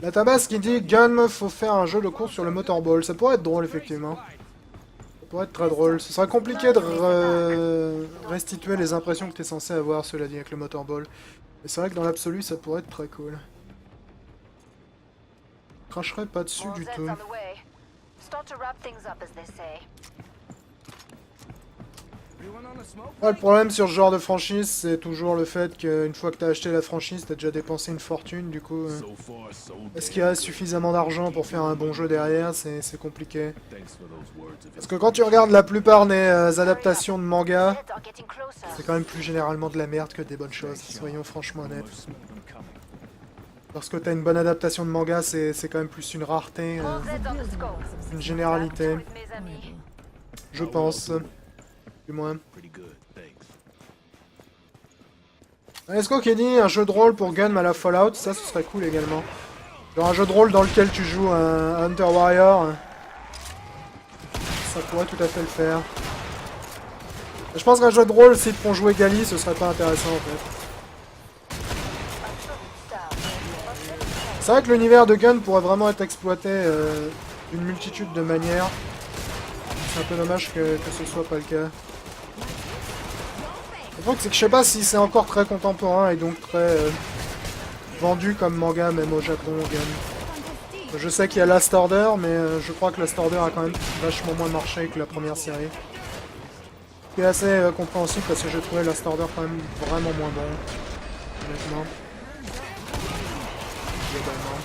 La tabasse qui dit Gun, faut faire un jeu de course sur le motorball. Ça pourrait être drôle, effectivement. Ça pourrait être très drôle. Ce serait compliqué de restituer les impressions que t'es censé avoir, cela dit, avec le motorball. Mais c'est vrai que dans l'absolu, ça pourrait être très cool. Je cracherai pas dessus More du Zeds tout. on the way. Start to wrap things up, as they say. Ouais, le problème sur ce genre de franchise, c'est toujours le fait qu'une fois que t'as acheté la franchise, t'as déjà dépensé une fortune, du coup... So far, so Est-ce dead. qu'il reste suffisamment d'argent pour faire un bon jeu derrière? C'est compliqué. Thanks for those words of Parce que quand tu regardes la plupart des adaptations de manga, Zeds are getting closer. c'est quand même plus généralement de la merde que des bonnes choses, soyons franchement honnêtes. Most smoke them coming. Lorsque t'as une bonne adaptation de manga, c'est quand même plus une rareté, More Zeds on the scope. une généralité, With mes amis. je pense. Du moins. pretty good. Thanks. Est-ce qu'on dit un jeu de rôle pour Gun à la Fallout? Ça, ce serait cool également. Genre un jeu de rôle dans lequel tu joues un Hunter Warrior. Ça pourrait tout à fait le faire. Je pense qu'un jeu de rôle, s'ils te font jouer Gali, ce serait pas intéressant en fait. C'est vrai que l'univers de Gun pourrait vraiment être exploité d'une multitude de manières. C'est un peu dommage que ce soit pas le cas. Le truc, c'est que je sais pas si c'est encore très contemporain et donc très vendu comme manga, même au Japon, Gun. Je sais qu'il y a Last Order, mais je crois que Last Order a quand même vachement moins marché que la première série. Ce qui est assez compréhensible parce que j'ai trouvé Last Order quand même vraiment moins bon. Honnêtement. Globalement.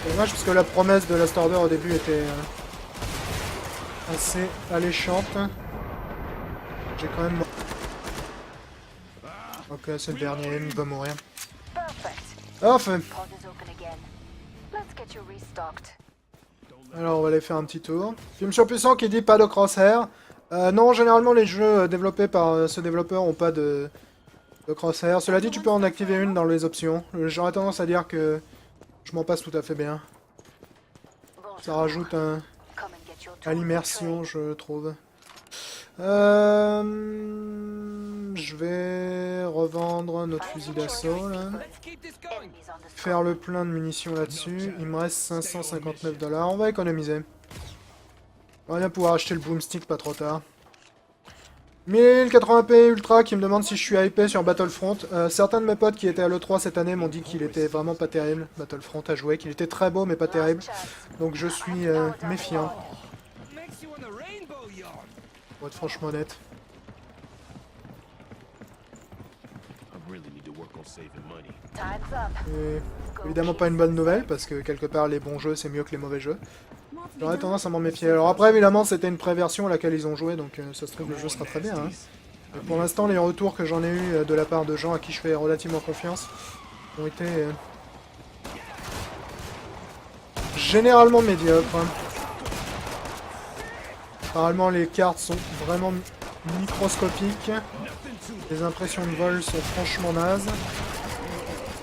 C'est dommage parce que la promesse de Last Order au début était assez alléchante. J'ai quand même... Ok, c'est le dernier, il va mourir. Perfect. Enfin. Pod is open again. Let's get you restocked. Alors on va aller faire un petit tour. Film surpuissant qui dit pas de crosshair. Non, généralement les jeux développés par ce développeur ont pas de crosshair. Cela dit, tu peux en activer une dans les options. J'aurais tendance à dire que je m'en passe tout à fait bien. Ça rajoute Come and get your à tool l'immersion, je trouve. Je vais revendre notre fusil d'assaut là. Enemies on the Faire le plein de munitions là-dessus. Il me reste 559 $. On va économiser. On va bien pouvoir acheter le boomstick pas trop tard. 1080p Ultra qui me demande si je suis hypé sur Battlefront. Certains de mes potes qui étaient à l'E3 cette année m'ont dit qu'il était vraiment pas terrible, Battlefront à jouer, qu'il était très beau mais pas terrible. Donc je suis méfiant, pour être franchement honnête. I really need to work on saving money. time's up. Et évidemment pas une bonne nouvelle parce que quelque part les bons jeux c'est mieux que les mauvais jeux. J'aurais tendance à m'en méfier. Alors après évidemment c'était une pré-version à laquelle ils ont joué donc ça se trouve le jeu sera très bien. Hein. Et pour l'instant les retours que j'en ai eu de la part de gens à qui je fais relativement confiance ont été généralement médiocres. Apparemment les cartes sont vraiment microscopiques. Les impressions de vol sont franchement nazes.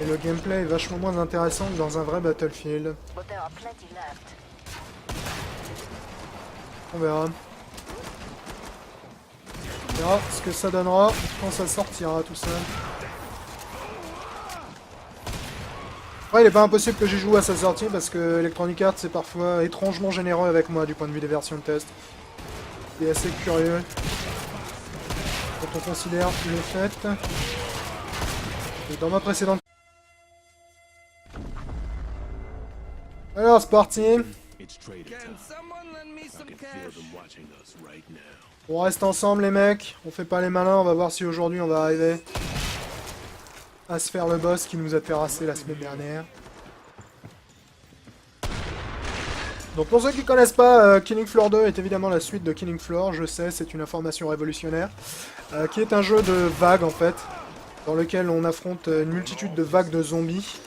Et le gameplay est vachement moins intéressant que dans un vrai Battlefield. But there are plenty left. On verra. On verra ce que ça donnera quand ça sortira tout ça. Ouais, il est pas impossible que j'y joue à sa sortie parce que Electronic Arts c'est parfois étrangement généreux avec moi du point de vue des versions de test. C'est assez curieux quand on considère le fait que dans ma précédente... Alors c'est parti. It's trader time. I can feel them watching us right now. On reste ensemble les mecs, on fait pas les malins, on va voir si aujourd'hui on va arriver à se faire le boss qui nous a terrassé la semaine dernière. Donc pour ceux qui connaissent pas, Killing Floor 2 est évidemment la suite de Killing Floor, je sais, c'est une information révolutionnaire, qui est un jeu de vagues en fait, dans lequel on affronte une multitude de vagues de zombies,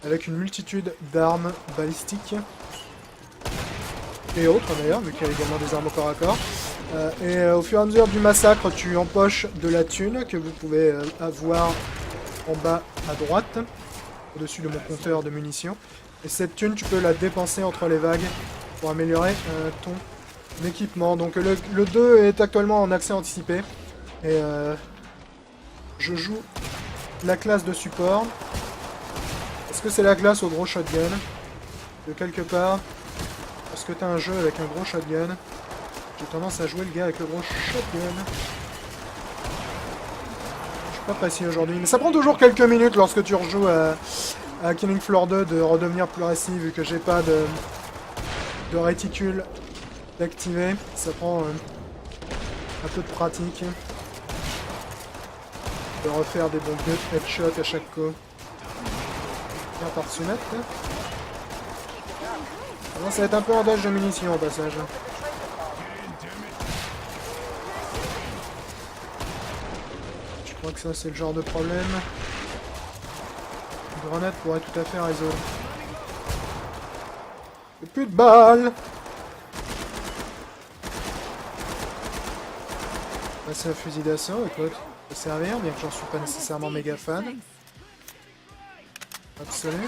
avec une multitude d'armes balistiques, et autres d'ailleurs, vu qu'il y a également des armes au corps à corps. Au fur et à mesure du massacre, tu empoches de la thune que vous pouvez avoir en bas à droite, au-dessus de mon compteur de munitions. Et cette thune, tu peux la dépenser entre les vagues pour améliorer ton équipement. Donc le 2 est actuellement en accès anticipé. Et je joue la classe de support. Est-ce que c'est la classe au gros shotgun? De quelque part, parce que tu as un jeu avec un gros shotgun, j'ai tendance à jouer le gars avec le gros shotgun. Je suis pas précis aujourd'hui, mais ça prend toujours quelques minutes lorsque tu rejoues à Killing Floor 2 de redevenir plus récit, vu que j'ai pas de réticule d'activer. Ça prend un peu de pratique de refaire des bons headshots à chaque coup. Bien par-dessus mettre. Non, ça va être un peu en dodge de munitions au passage. Je crois que ça c'est le genre de problème. Une grenade pourrait tout à fait résoudre. Et plus de balles. Bah, c'est un fusil d'assaut, écoute. Ça peut servir, bien que j'en suis pas nécessairement méga fan. Absolument.